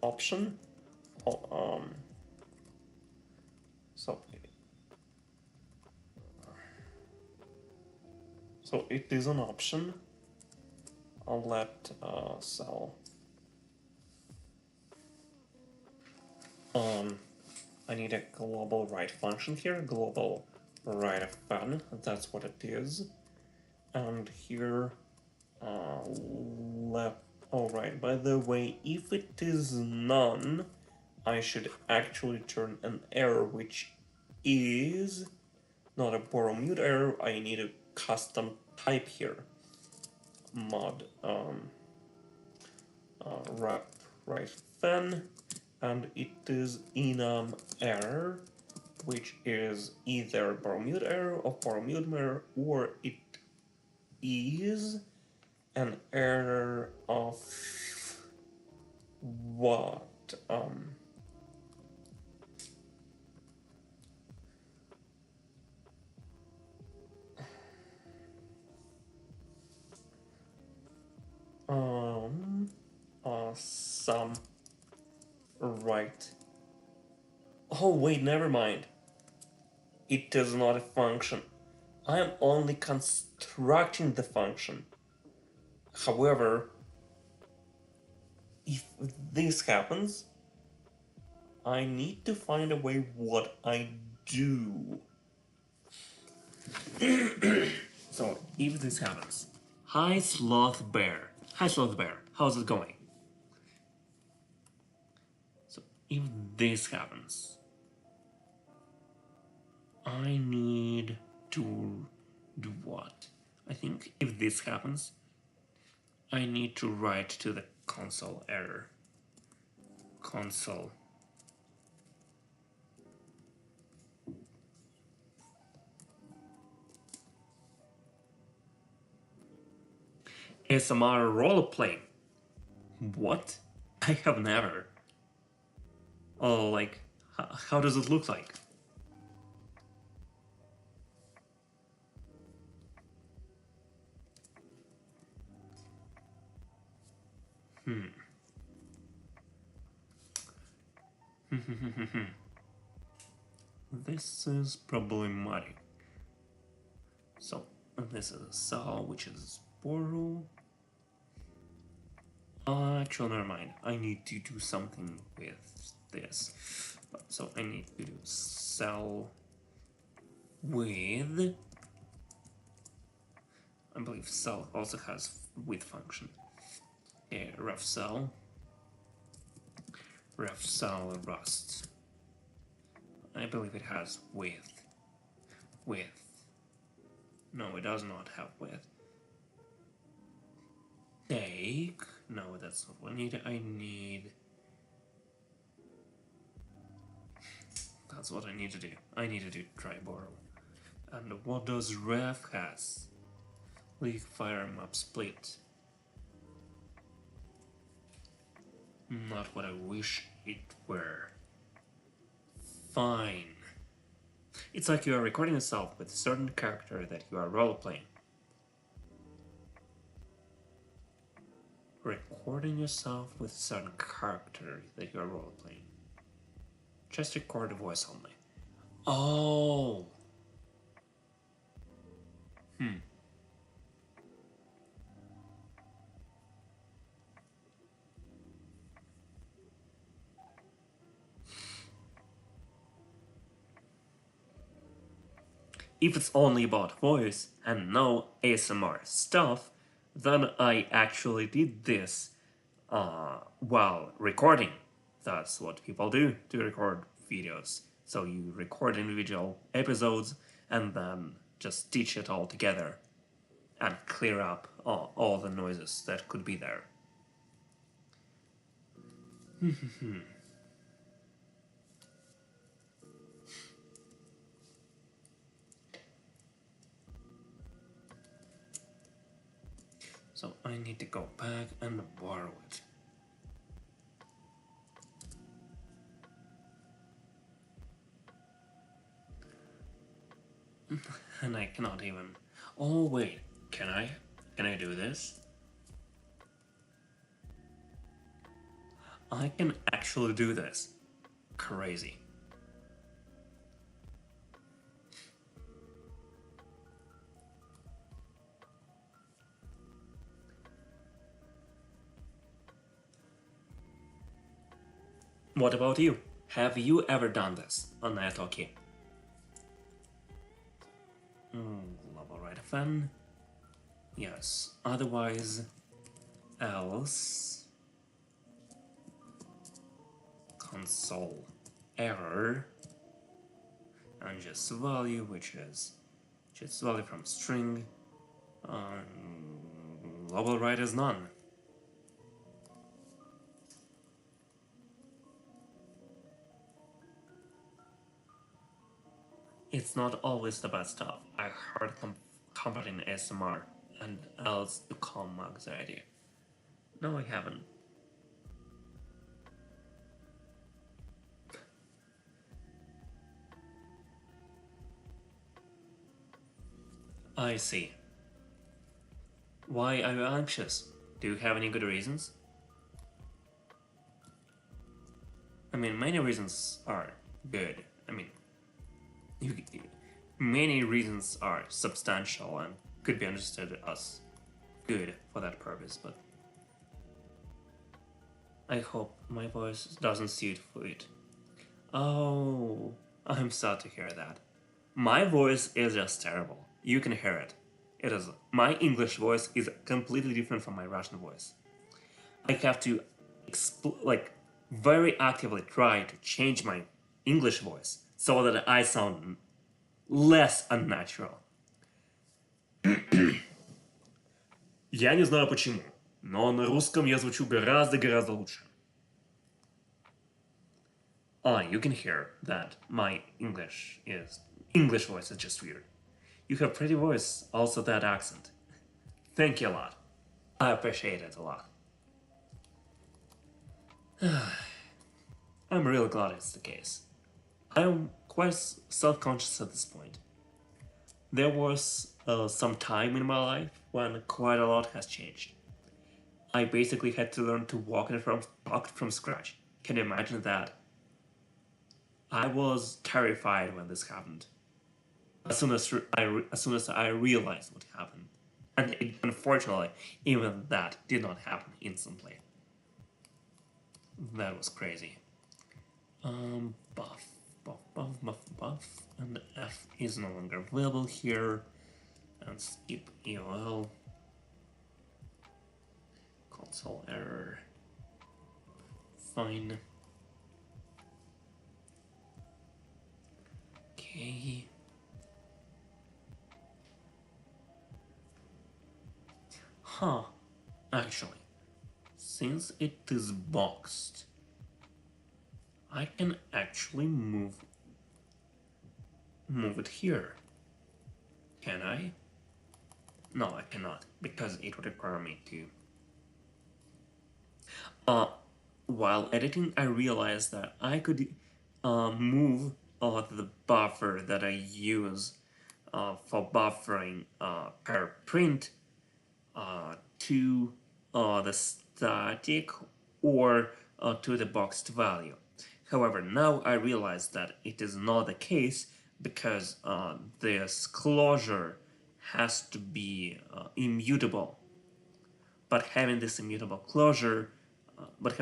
option. Oh, so it is an option. I'll let cell. I need a global write function here. Global write fun. That's what it is. And here, let. All right. By the way, if it is none, I should actually turn an error, which is not a borrow mute error. I need a custom type here. Mod wrap write fun, and it is enum error, which is either borrow mute error or borrow mute error, or it is an error of what? Some right. Oh wait, never mind. It is not a function. I am only constructing the function. However, if this happens, I need to find a way what I do. So if this happens, hi sloth bear. Hi sloth bear, how's it going? So if this happens, I need to do what? I think if this happens, I need to write to the console error. Console. ASMR role playing. What? I have never. Oh, like, how does it look like? This is probably muddy. So this is a cell, which is borrow. Actually, never mind. I need to do something with this. So I need to do cell with. I believe cell also has with function. Okay, ref cell Rust. I believe it has with. No, it does not have with. Take. No, that's not what I need. I need. That's what I need to do. I need to do try borrow. And what does ref has? Leak fire map split. Not what I wish it were. Fine. It's like you are recording yourself with a certain character that you are role-playing. Recording yourself with a certain character that you are role-playing. Just record the voice only. Oh! If it's only about voice and no ASMR stuff, then I actually did this while recording. That's what people do to record videos. So you record individual episodes and then just stitch it all together and clear up all the noises that could be there. So I need to go back and borrow it. And I cannot even... Oh wait, can I? Can I do this? I can actually do this. Crazy. What about you? Have you ever done this on Italki? Global right fan. Yes. Otherwise, else. Console error. And just value, which is just value from string. Global right is none. It's not always the best stuff. I heard combating ASMR and else to calm my anxiety. No, I haven't. I see. Why are you anxious? Do you have any good reasons? I mean, many reasons are good. I mean, many reasons are substantial and could be understood as good for that purpose, but I hope my voice doesn't suit for it. Oh, I'm sad to hear that. My voice is just terrible. You can hear it. It is. My English voice is completely different from my Russian voice. I have to very actively try to change my English voice so that I sound less unnatural. Я не знаю почему, но на русском я звучу гораздо лучше. You can hear that my English voice is just weird. You have pretty voice, also that accent. Thank you a lot. I appreciate it a lot. I'm really glad it's the case. I'm quite self-conscious at this point. There was some time in my life when quite a lot has changed. I basically had to learn to talk from scratch. Can you imagine that? I was terrified when this happened. As soon as I realized what happened, and unfortunately, even that did not happen instantly. That was crazy. Buff, buff, and F is no longer available here, and skip EOL. Console error. Fine. Okay. Huh. Actually, since it is boxed, I can actually move it here. Can I? No, I cannot, because it would require me to. While editing, I realized that I could move the buffer that I use for buffering per print to the static or to the boxed value. However, now I realize that it is not the case because this closure has to be immutable. But having this immutable closure, but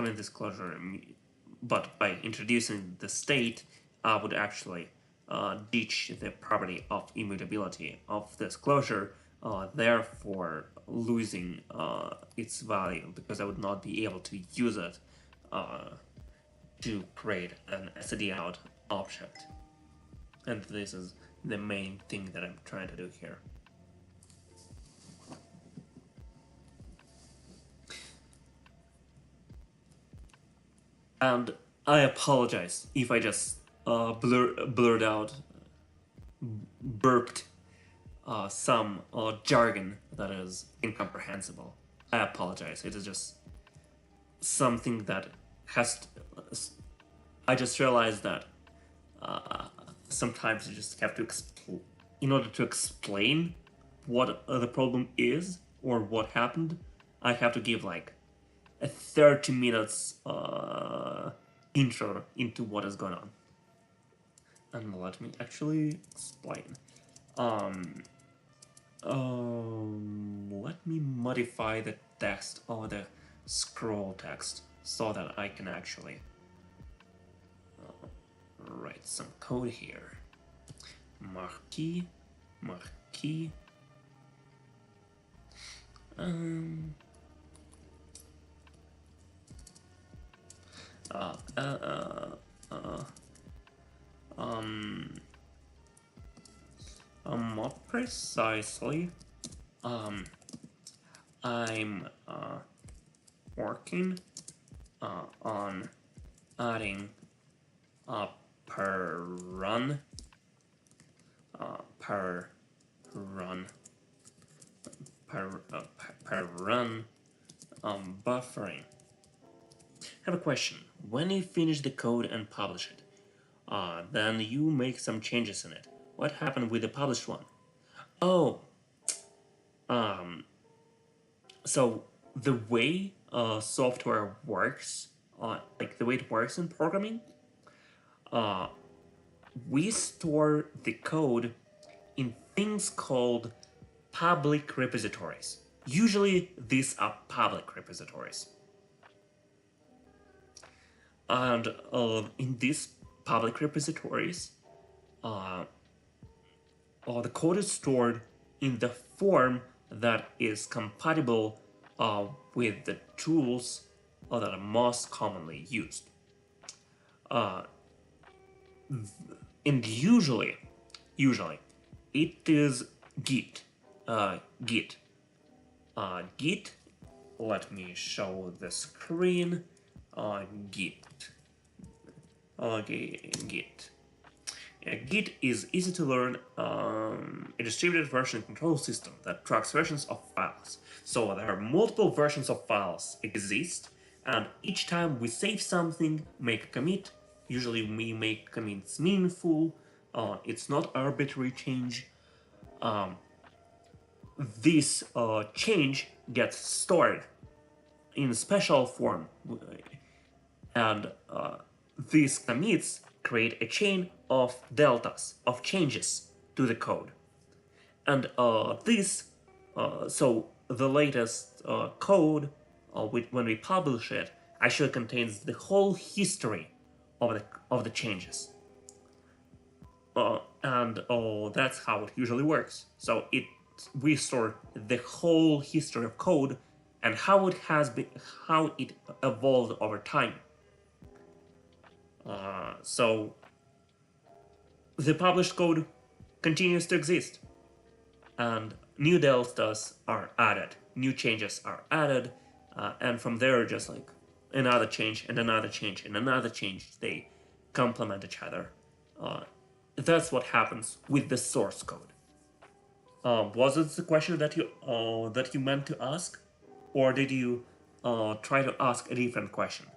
by introducing the state, I would actually ditch the property of immutability of this closure, therefore losing its value because I would not be able to use it to create an stdout object. And this is the main thing that I'm trying to do here. And I apologize if I just blurred out, burped some jargon that is incomprehensible. I apologize. It is just something that has to, I just realized that sometimes you just have to in order to explain what the problem is or what happened, I have to give like a 30 minutes intro into what is going on. And let me actually explain. Let me modify the text or the scroll text so that I can actually write some code here. Marquee. More precisely, I'm working on adding per run buffering. I have a question. When you finish the code and publish it, then you make some changes in it. What happened with the published one? Oh, so the way software works, like the way it works in programming, we store the code in things called public repositories. Usually these are public repositories. And in these public repositories, the code is stored in the form that is compatible with the tools that are most commonly used. And usually it is Git. Git. Let me show the screen. Git. Git. Git is easy to learn, a distributed version control system that tracks versions of files. So there are multiple versions of files exist, and each time we save something, make a commit, usually we make commits meaningful, it's not arbitrary change. This change gets stored in a special form, and these commits create a chain of deltas, of changes to the code. And so the latest code, when we publish it, actually contains the whole history of the changes. And that's how it usually works. So we store the whole history of code and how it evolved over time. So the published code continues to exist, and new deltas are added, new changes are added, and from there just like another change and another change and another change, they complement each other. That's what happens with the source code. Was it the question that you meant to ask, or did you try to ask a different question?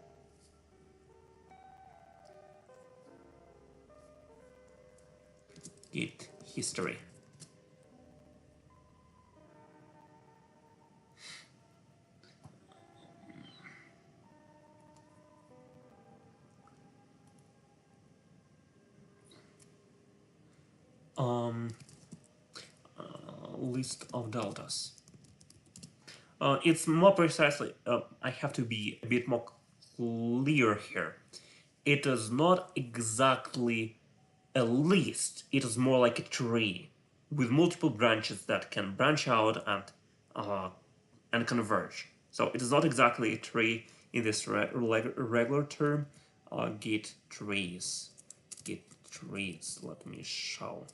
Git history. List of deltas. It's more precisely, I have to be a bit more clear here. It is not exactly a list, it is more like a tree with multiple branches that can branch out and converge. So it is not exactly a tree in this regular term. Git trees. Git trees. Let me show.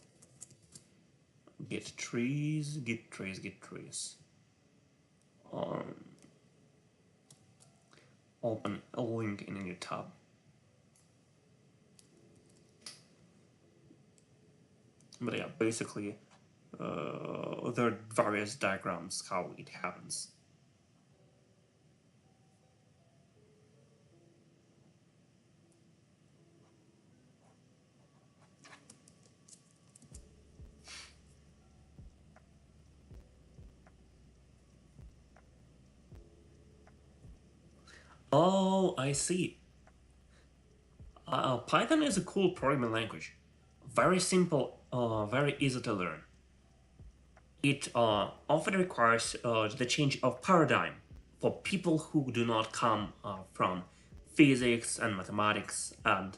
Git trees, git trees, git trees. Open a link in a new tab. But yeah, basically, there are various diagrams how it happens. Oh, I see. Python is a cool programming language. Very simple, very easy to learn. It often requires the change of paradigm for people who do not come from physics and mathematics and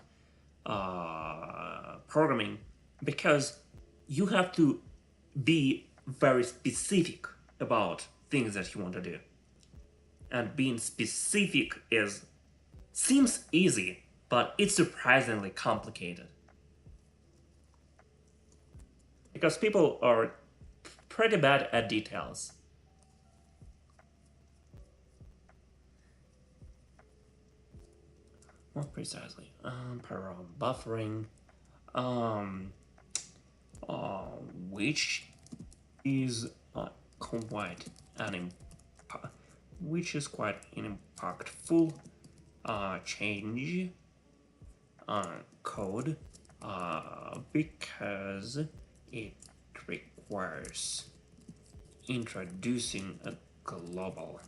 programming, because you have to be very specific about things that you want to do. And being specific seems easy, but it's surprisingly complicated. Because people are pretty bad at details. More precisely, parallel buffering, which is quite an impactful change code because it requires introducing a global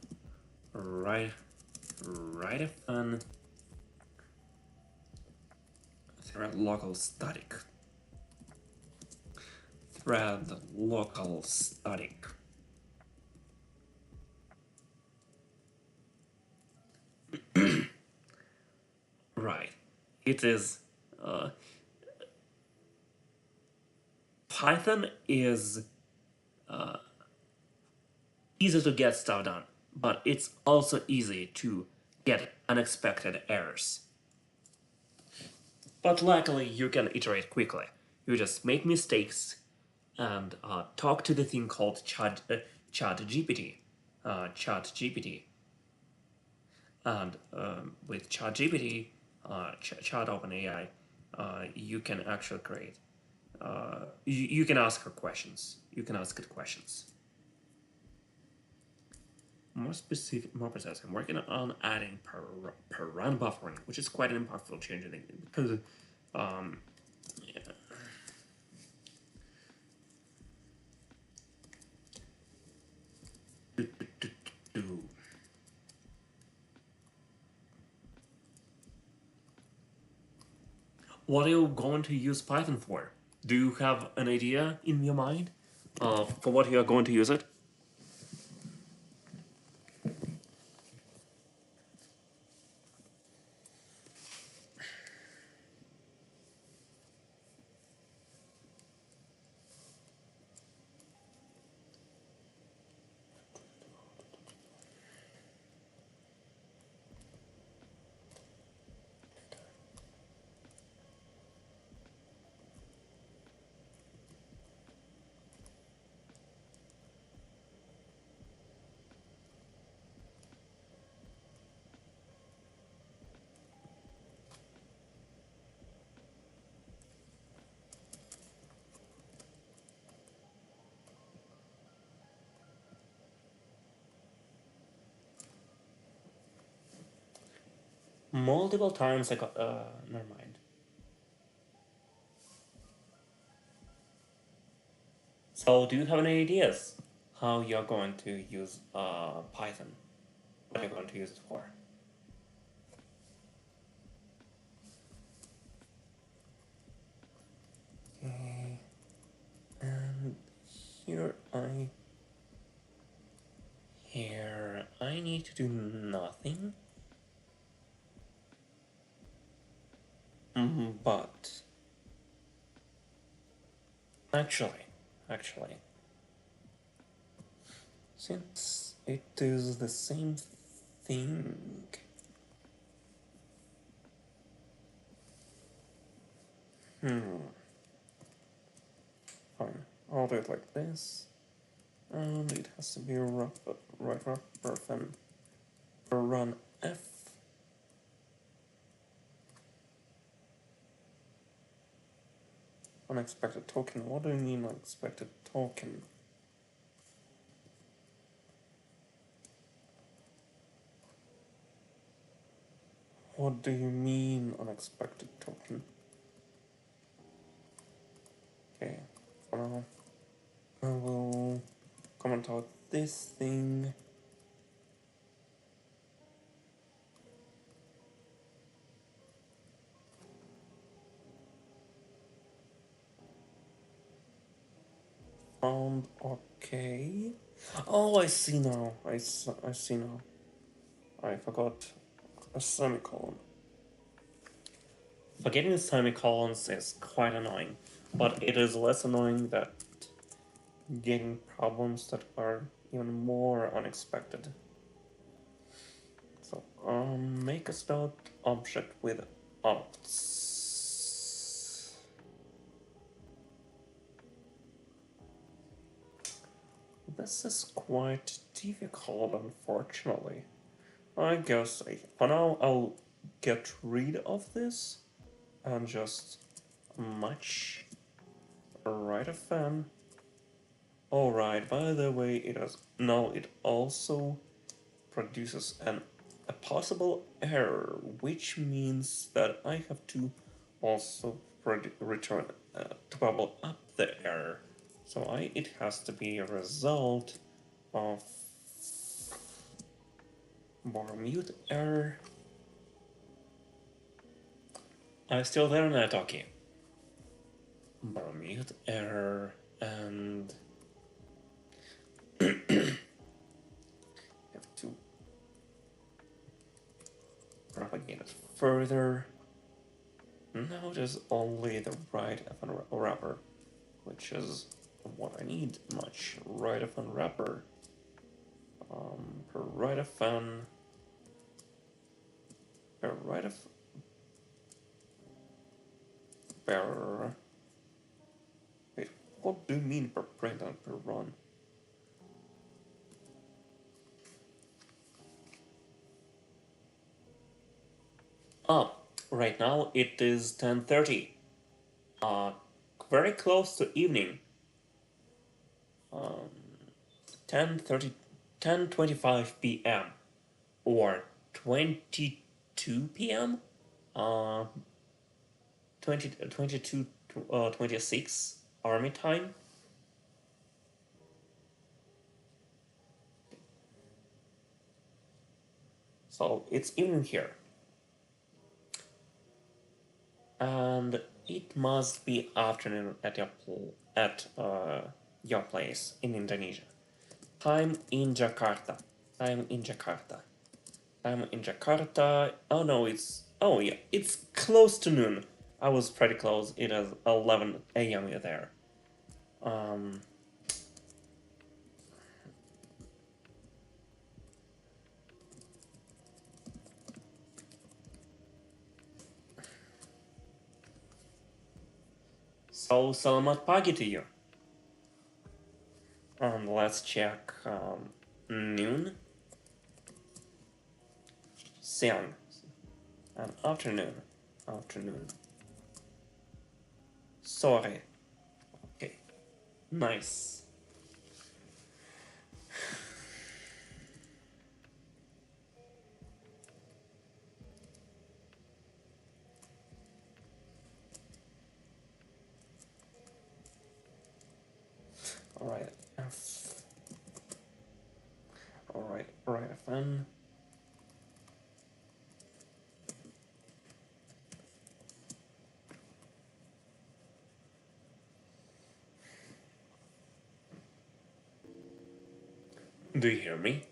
right and thread local static. Right. It is. Python is easy to get stuff done, but it's also easy to get unexpected errors. But luckily, you can iterate quickly. You just make mistakes and talk to the thing called ChatGPT. And with ChatGPT, Chat OpenAI, you can actually create. You can ask her questions. You can ask it questions. More specific, more precise. I'm working on adding per run buffering, which is quite an impactful change, I think, because yeah. what are you going to use Python for? Do you have an idea in your mind for what you are going to use it? Multiple times I got, never mind. So do you have any ideas how you're going to use Python? What you're going to use it for? Okay. And here I need to do nothing. But actually, since it is the same thing, fine. I'll do it like this, and it has to be right then run f. Unexpected token. What do you mean unexpected token? What do you mean unexpected token? Okay, for now I will comment out this thing. Found okay. Oh, I see now. I see now. I forgot a semicolon. Forgetting the semicolons is quite annoying, but it is less annoying that getting problems that are even more unexpected. So, make a start object with opts. This is quite difficult, unfortunately. I guess for now I'll get rid of this and just match write a fan. Alright, by the way, it also produces a possible error, which means that I have to also return to bubble up the error. So it has to be a result of bar mute error. I'm still there, not okay. Bar mute error and have to propagate it further. Now there's only the right FN wrapper, which is what I need much. Right FN wrapper. Right FN. Right of. Per. Wait, what do you mean per print and per run? Ah, right now it is 10:30. Very close to evening. 10:30, 10:25 p.m. or 22 p.m. 22, 26 army time. So it's evening here. and it must be afternoon at your place in Indonesia. Time in Jakarta. Time in Jakarta. Time in Jakarta. Oh no, oh yeah, it's close to noon. I was pretty close. It is 11 a.m. there. So selamat pagi to you. Let's check noon, siang, and afternoon. Afternoon. Sore. Okay. Nice. Alright. Alright, fun. Do you hear me?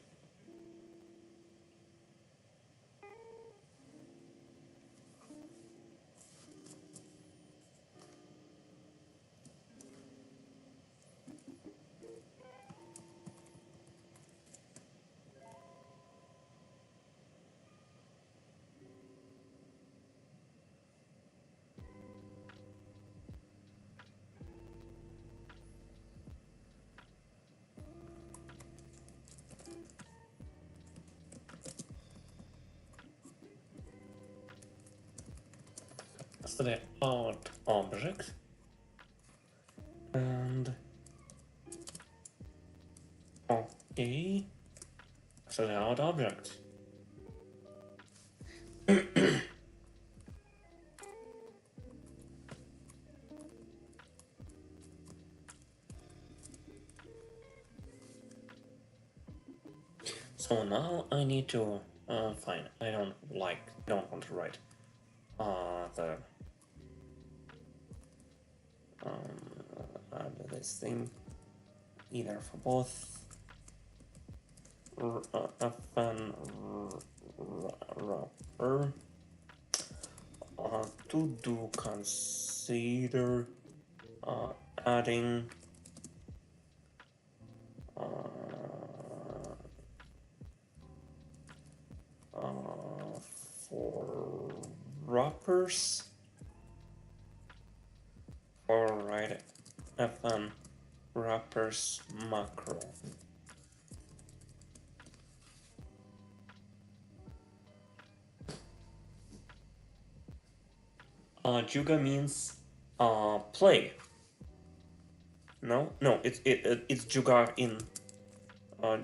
So the out object and okay. So the out object. So now I need to fine. I don't want to write the this thing either for both fn wrapper to do consider adding for wrappers for write fn wrappers macro. Juga means play. No, it's juga in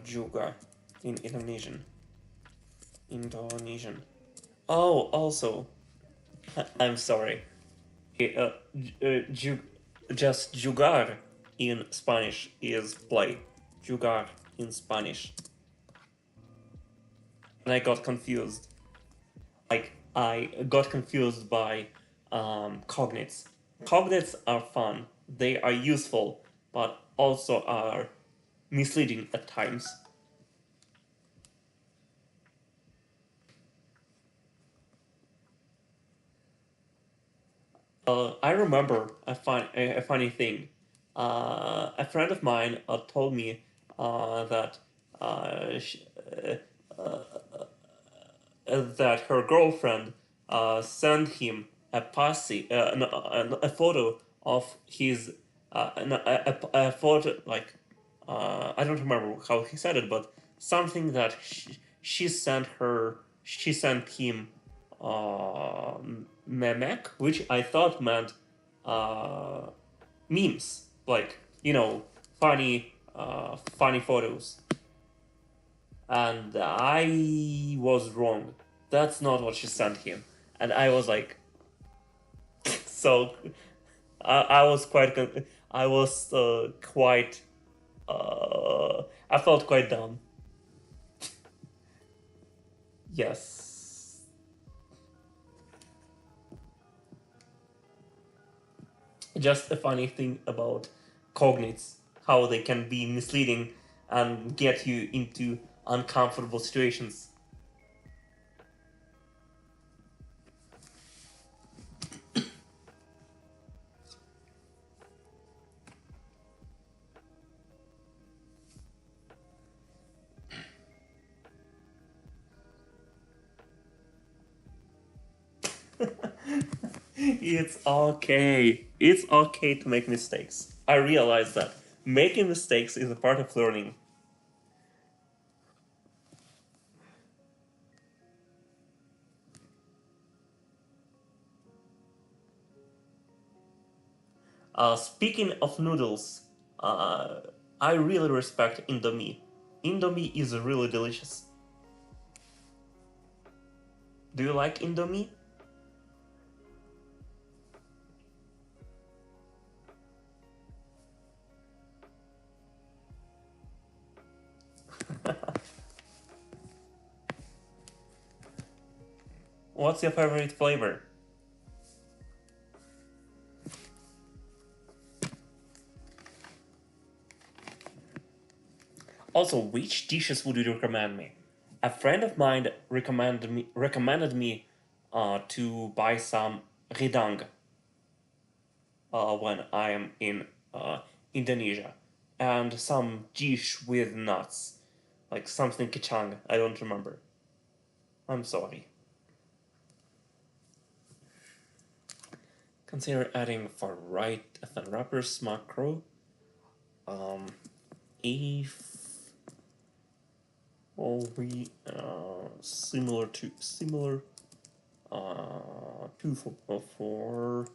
juga in Indonesian. Indonesian. Oh, also, I'm sorry. Just jugar in Spanish is play. Jugar in Spanish. And I got confused. Like, I got confused by cognates. Cognates are fun. They are useful, but also are misleading at times. I remember a funny thing. A friend of mine told me that that her girlfriend sent him a photo of his a photo like I don't remember how he said it, but something that she sent him memek, which I thought meant memes, like funny photos. And I was wrong. That's not what she sent him. And I was like, so I was quite, I was quite, I felt quite dumb. Yes. Just a funny thing about cognates, how they can be misleading and get you into uncomfortable situations. It's okay. It's okay to make mistakes. I realize that making mistakes is a part of learning. Speaking of noodles, uh, I really respect Indomie. Indomie is really delicious. Do you like Indomie? What's your favorite flavor? Also, which dishes would you recommend me? A friend of mine recommended me to buy some redang when I am in Indonesia, and some dish with nuts, like something kicang. I don't remember. I'm sorry. Consider adding far right FN wrappers macro. If all we similar to for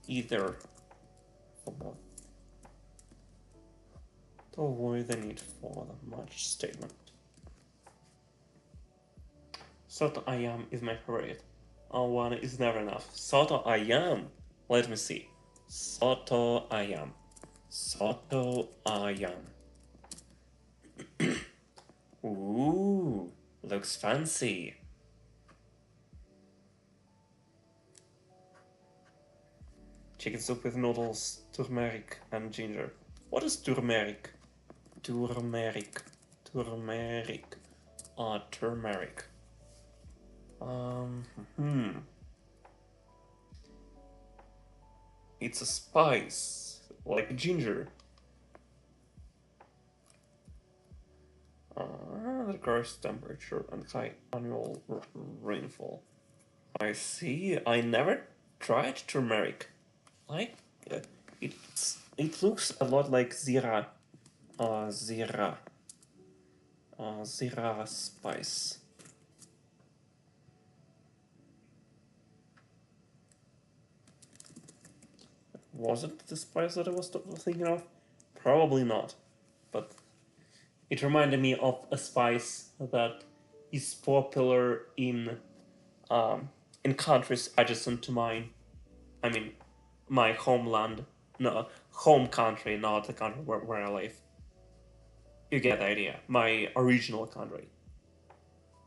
either to avoid the need for the much statement. Soto ayam is my favorite. One is never enough. Soto ayam. Let me see. Soto ayam. Soto ayam. Ooh, looks fancy. Chicken soup with noodles, turmeric, and ginger. What is turmeric? Turmeric. Turmeric. Turmeric. It's a spice, like ginger. Requires temperature and high annual rainfall. I see. I never tried turmeric. Like it looks a lot like zira, zira, zira spice. Was it the spice that I was thinking of? Probably not, but it reminded me of a spice that is popular in countries adjacent to mine. I mean, my homeland, no, home country, not the country where I live. You get the idea. My original country.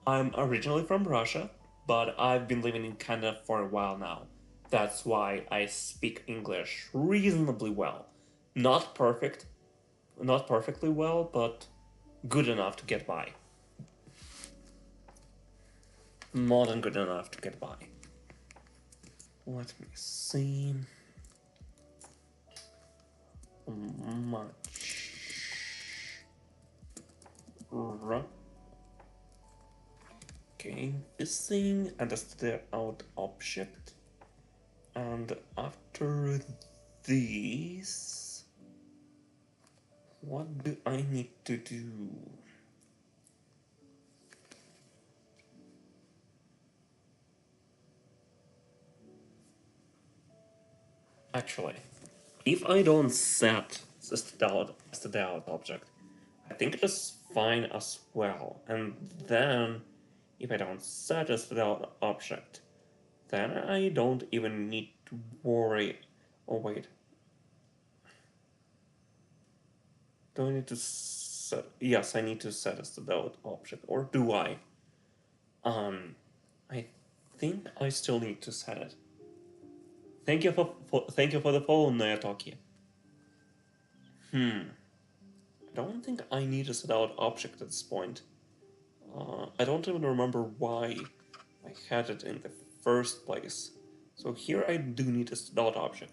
I'm originally from Russia, but I've been living in Canada for a while now. That's why I speak English reasonably well. Not perfect, not perfectly well, but good enough to get by. More than good enough to get by. Let me see. Much. Okay, this thing and that's the out object. And after these, what do I need to do? Actually, if I don't set the std object, I think it is fine as well. And then, if I don't set a std object, then I don't even need to worry. Oh wait, do I need to set? Yes, I need to set a std object, or do I? I think I still need to set it. Thank you thank you for the follow, Nayatoki. I don't think I need to set out object at this point. I don't even remember why I had it in the first place. So here I do need a set out object.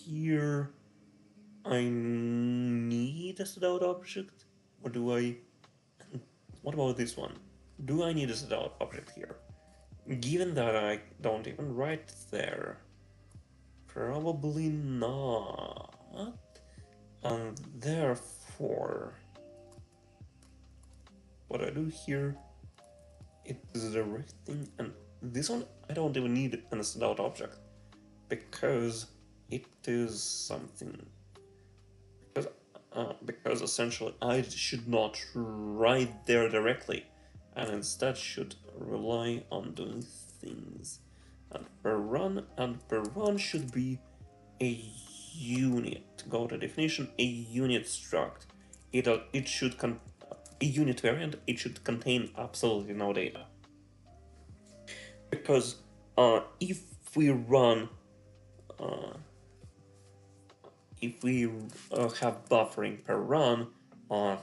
Here I need a set out object, or do I? What about this one? Do I need a set out object here? Given that I don't even write there, probably not. And therefore, what I do here, it is directing, and this one I don't even need an set out object because it is something. Because essentially I should not write there directly, and instead should rely on doing things. And per run should be a unit. Go to definition, a unit struct. It should a unit variant. It should contain absolutely no data. Because if we run if we have buffering per run,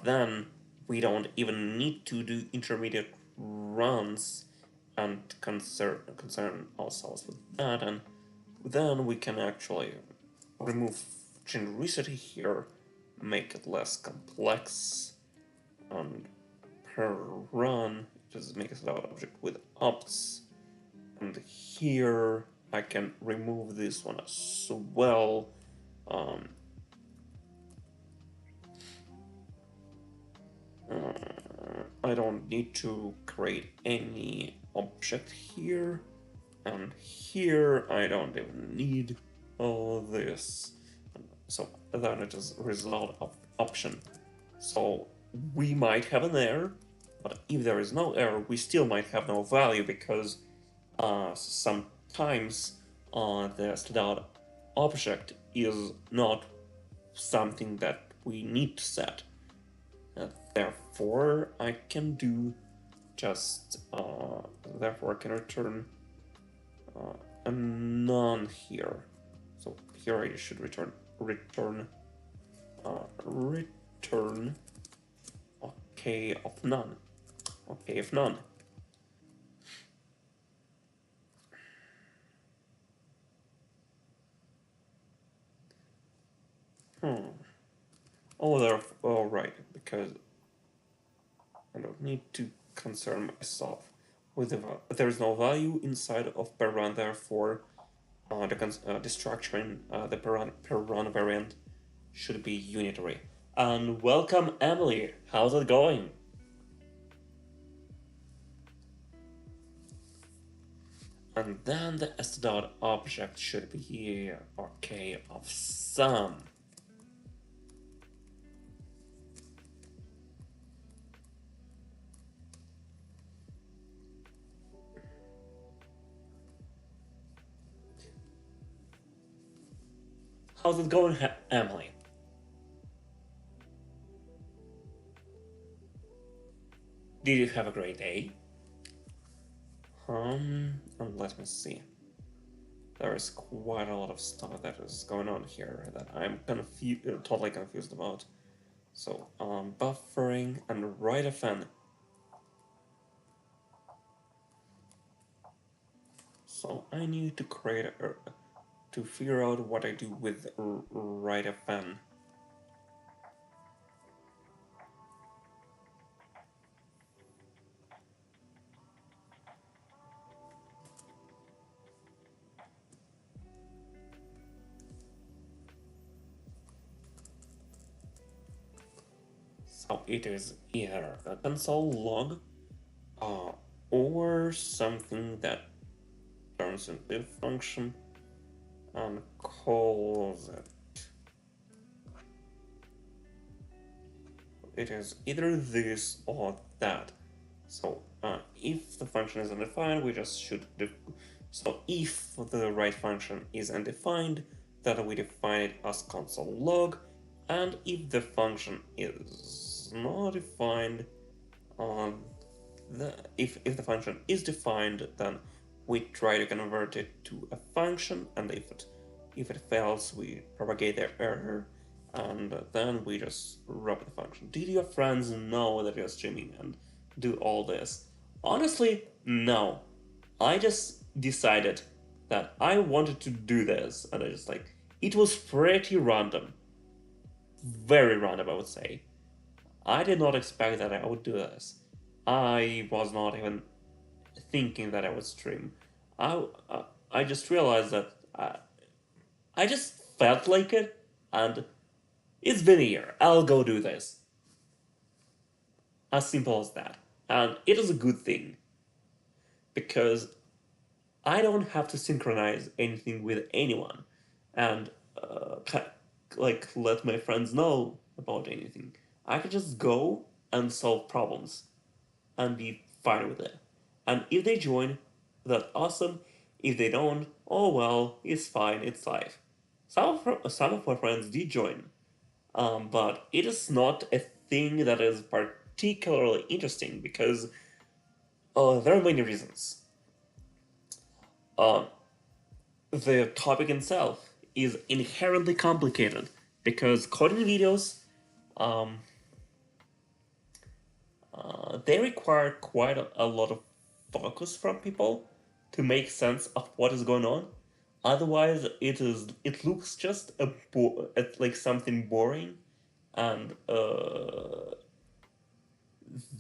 then we don't even need to do intermediate runs and concern ourselves with that, and then we can actually remove genericity here, make it less complex, and per run just make it out object with opts, and here I can remove this one as well. I don't need to create any object here, and here I don't even need all this. So then it is result of option. So we might have an error, but if there is no error, we still might have no value because sometimes the std object is not something that we need to set. Therefore, I can do just, therefore I can return a none here. So here I should return okay of none. Okay of none. Oh, they're all right, because I don't need to concern myself with there is no value inside of per run, therefore the structure in the per run variant should be unitary. And welcome, Emily. How's it going? And then the std object should be okay of sum. How's it going, Emily? Did you have a great day? And let me see. There is quite a lot of stuff that is going on here that I'm totally confused about. So, buffering and write-fn. So I need to create to figure out what I do with write-fn. So it is either a console log or something that turns into a function and calls it. It is either this or that. So if the function is undefined, we just should so if the right function is undefined, then we define it as console log, and if the function is not defined, if the function is defined, then we try to convert it to a function, and if it fails, we propagate the error, and then we just rub the function. Did your friends know that you're streaming and do all this? Honestly, no. I just decided that I wanted to do this, and I just like, it was pretty random. Very random, I would say. I did not expect that I would do this. I was not even thinking that I would stream. I just realized that I just felt like it, and it's been a year. I'll go do this. As simple as that. And it is a good thing because I don't have to synchronize anything with anyone and like let my friends know about anything. I can just go and solve problems and be fine with it. And if they join, that's awesome. If they don't, oh well, it's fine, it's life. Some of my friends did join, but it is not a thing that is particularly interesting because there are many reasons. Um, the topic itself is inherently complicated because coding videos, um, they require quite a lot of focus from people to make sense of what is going on. Otherwise, it looks just like something boring, and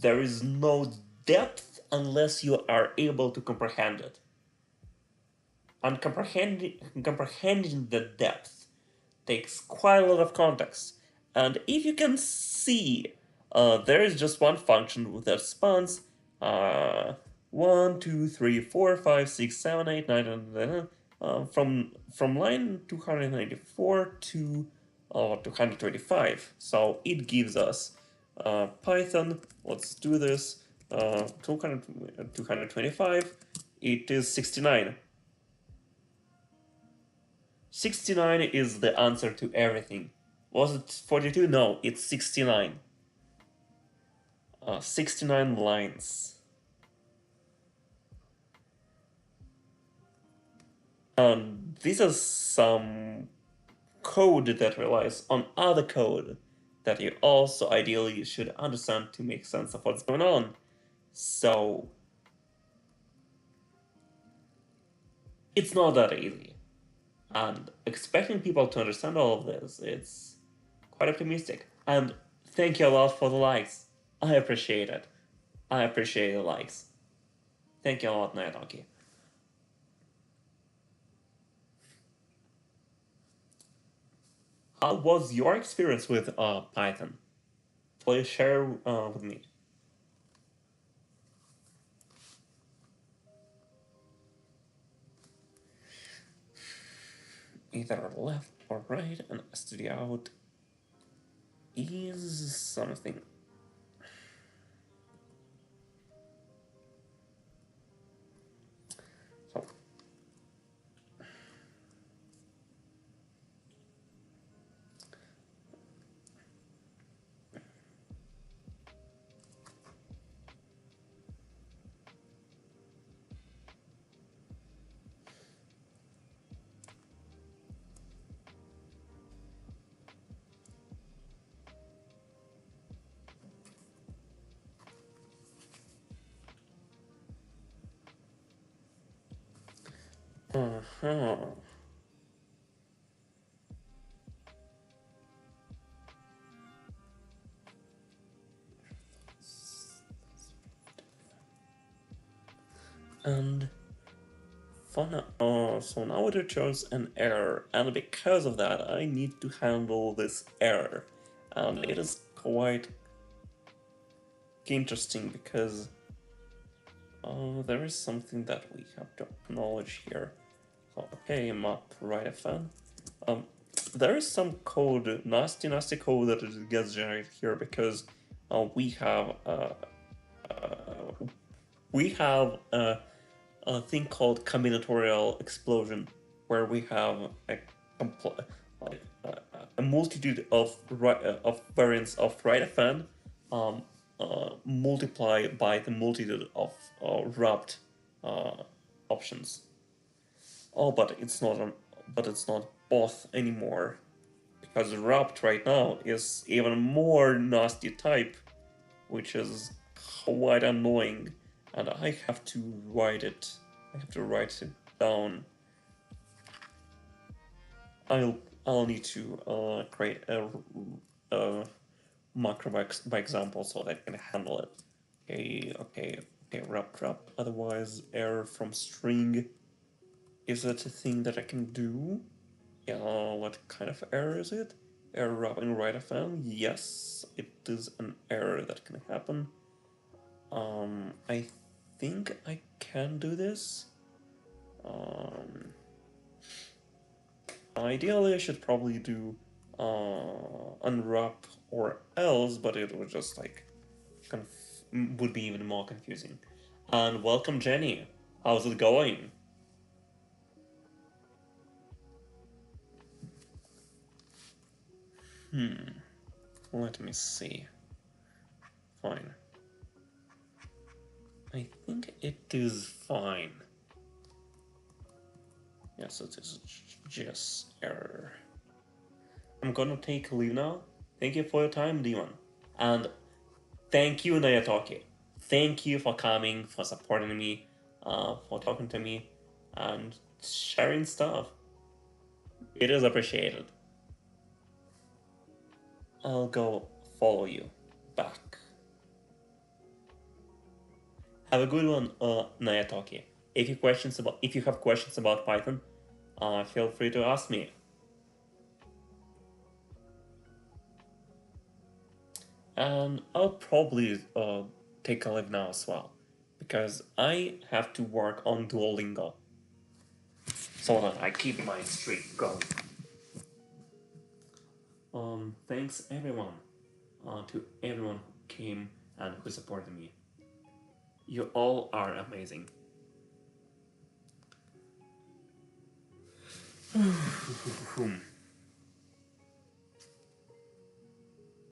there is no depth unless you are able to comprehend it. And comprehending the depth takes quite a lot of context. And if you can see, there is just one function that spans 1, 2, 3, 4, 5, 6, 7, 8, 9, 10, from line 294 to 225. So it gives us Python, let's do this, 225, it is 69. 69 is the answer to everything. Was it 42? No, it's 69. 69 lines. And this is some code that relies on other code that you also ideally should understand to make sense of what's going on. So it's not that easy. And expecting people to understand all of this, it's quite optimistic. And thank you a lot for the likes. I appreciate it. I appreciate the likes. Thank you a lot, Naitoki. How was your experience with Python? Please share with me. Either left or right, and study out is something. So, uh-huh. And for now, so now it returns an error, and because of that, I need to handle this error. And it is quite interesting because there is something that we have to acknowledge here. So, okay, map right FN. There is some code, nasty code that gets generated here because we have a thing called combinatorial explosion, where we have a multitude of variants of right FN multiplied by the multitude of wrapped options. Oh, but it's not both anymore, because wrapped right now is even more nasty type, which is quite annoying, and I have to write it. I have to write it down. I'll need to create a macro by example so that I can handle it. Okay, wrap. Otherwise, error from string. Is that a thing that I can do? Yeah, what kind of error is it? Error wrapping right FM? Yes, it is an error that can happen. I think I can do this. Ideally, I should probably do unwrap or else, but it would just like would be even more confusing. And welcome, Jenny. How's it going? Let me see. Fine. I think it is fine. Yes, it is just error. I'm gonna take leave now. Thank you for your time, Demon. And thank you, Nayatoki. Thank you for coming, for supporting me, for talking to me, and sharing stuff. It is appreciated. I'll go follow you back. Have a good one, Nayatoki. If you have questions about Python, feel free to ask me. And I'll probably take a leave now as well, because I have to work on Duolingo so that I keep my streak going. Thanks everyone, to everyone who came and who supported me. You all are amazing.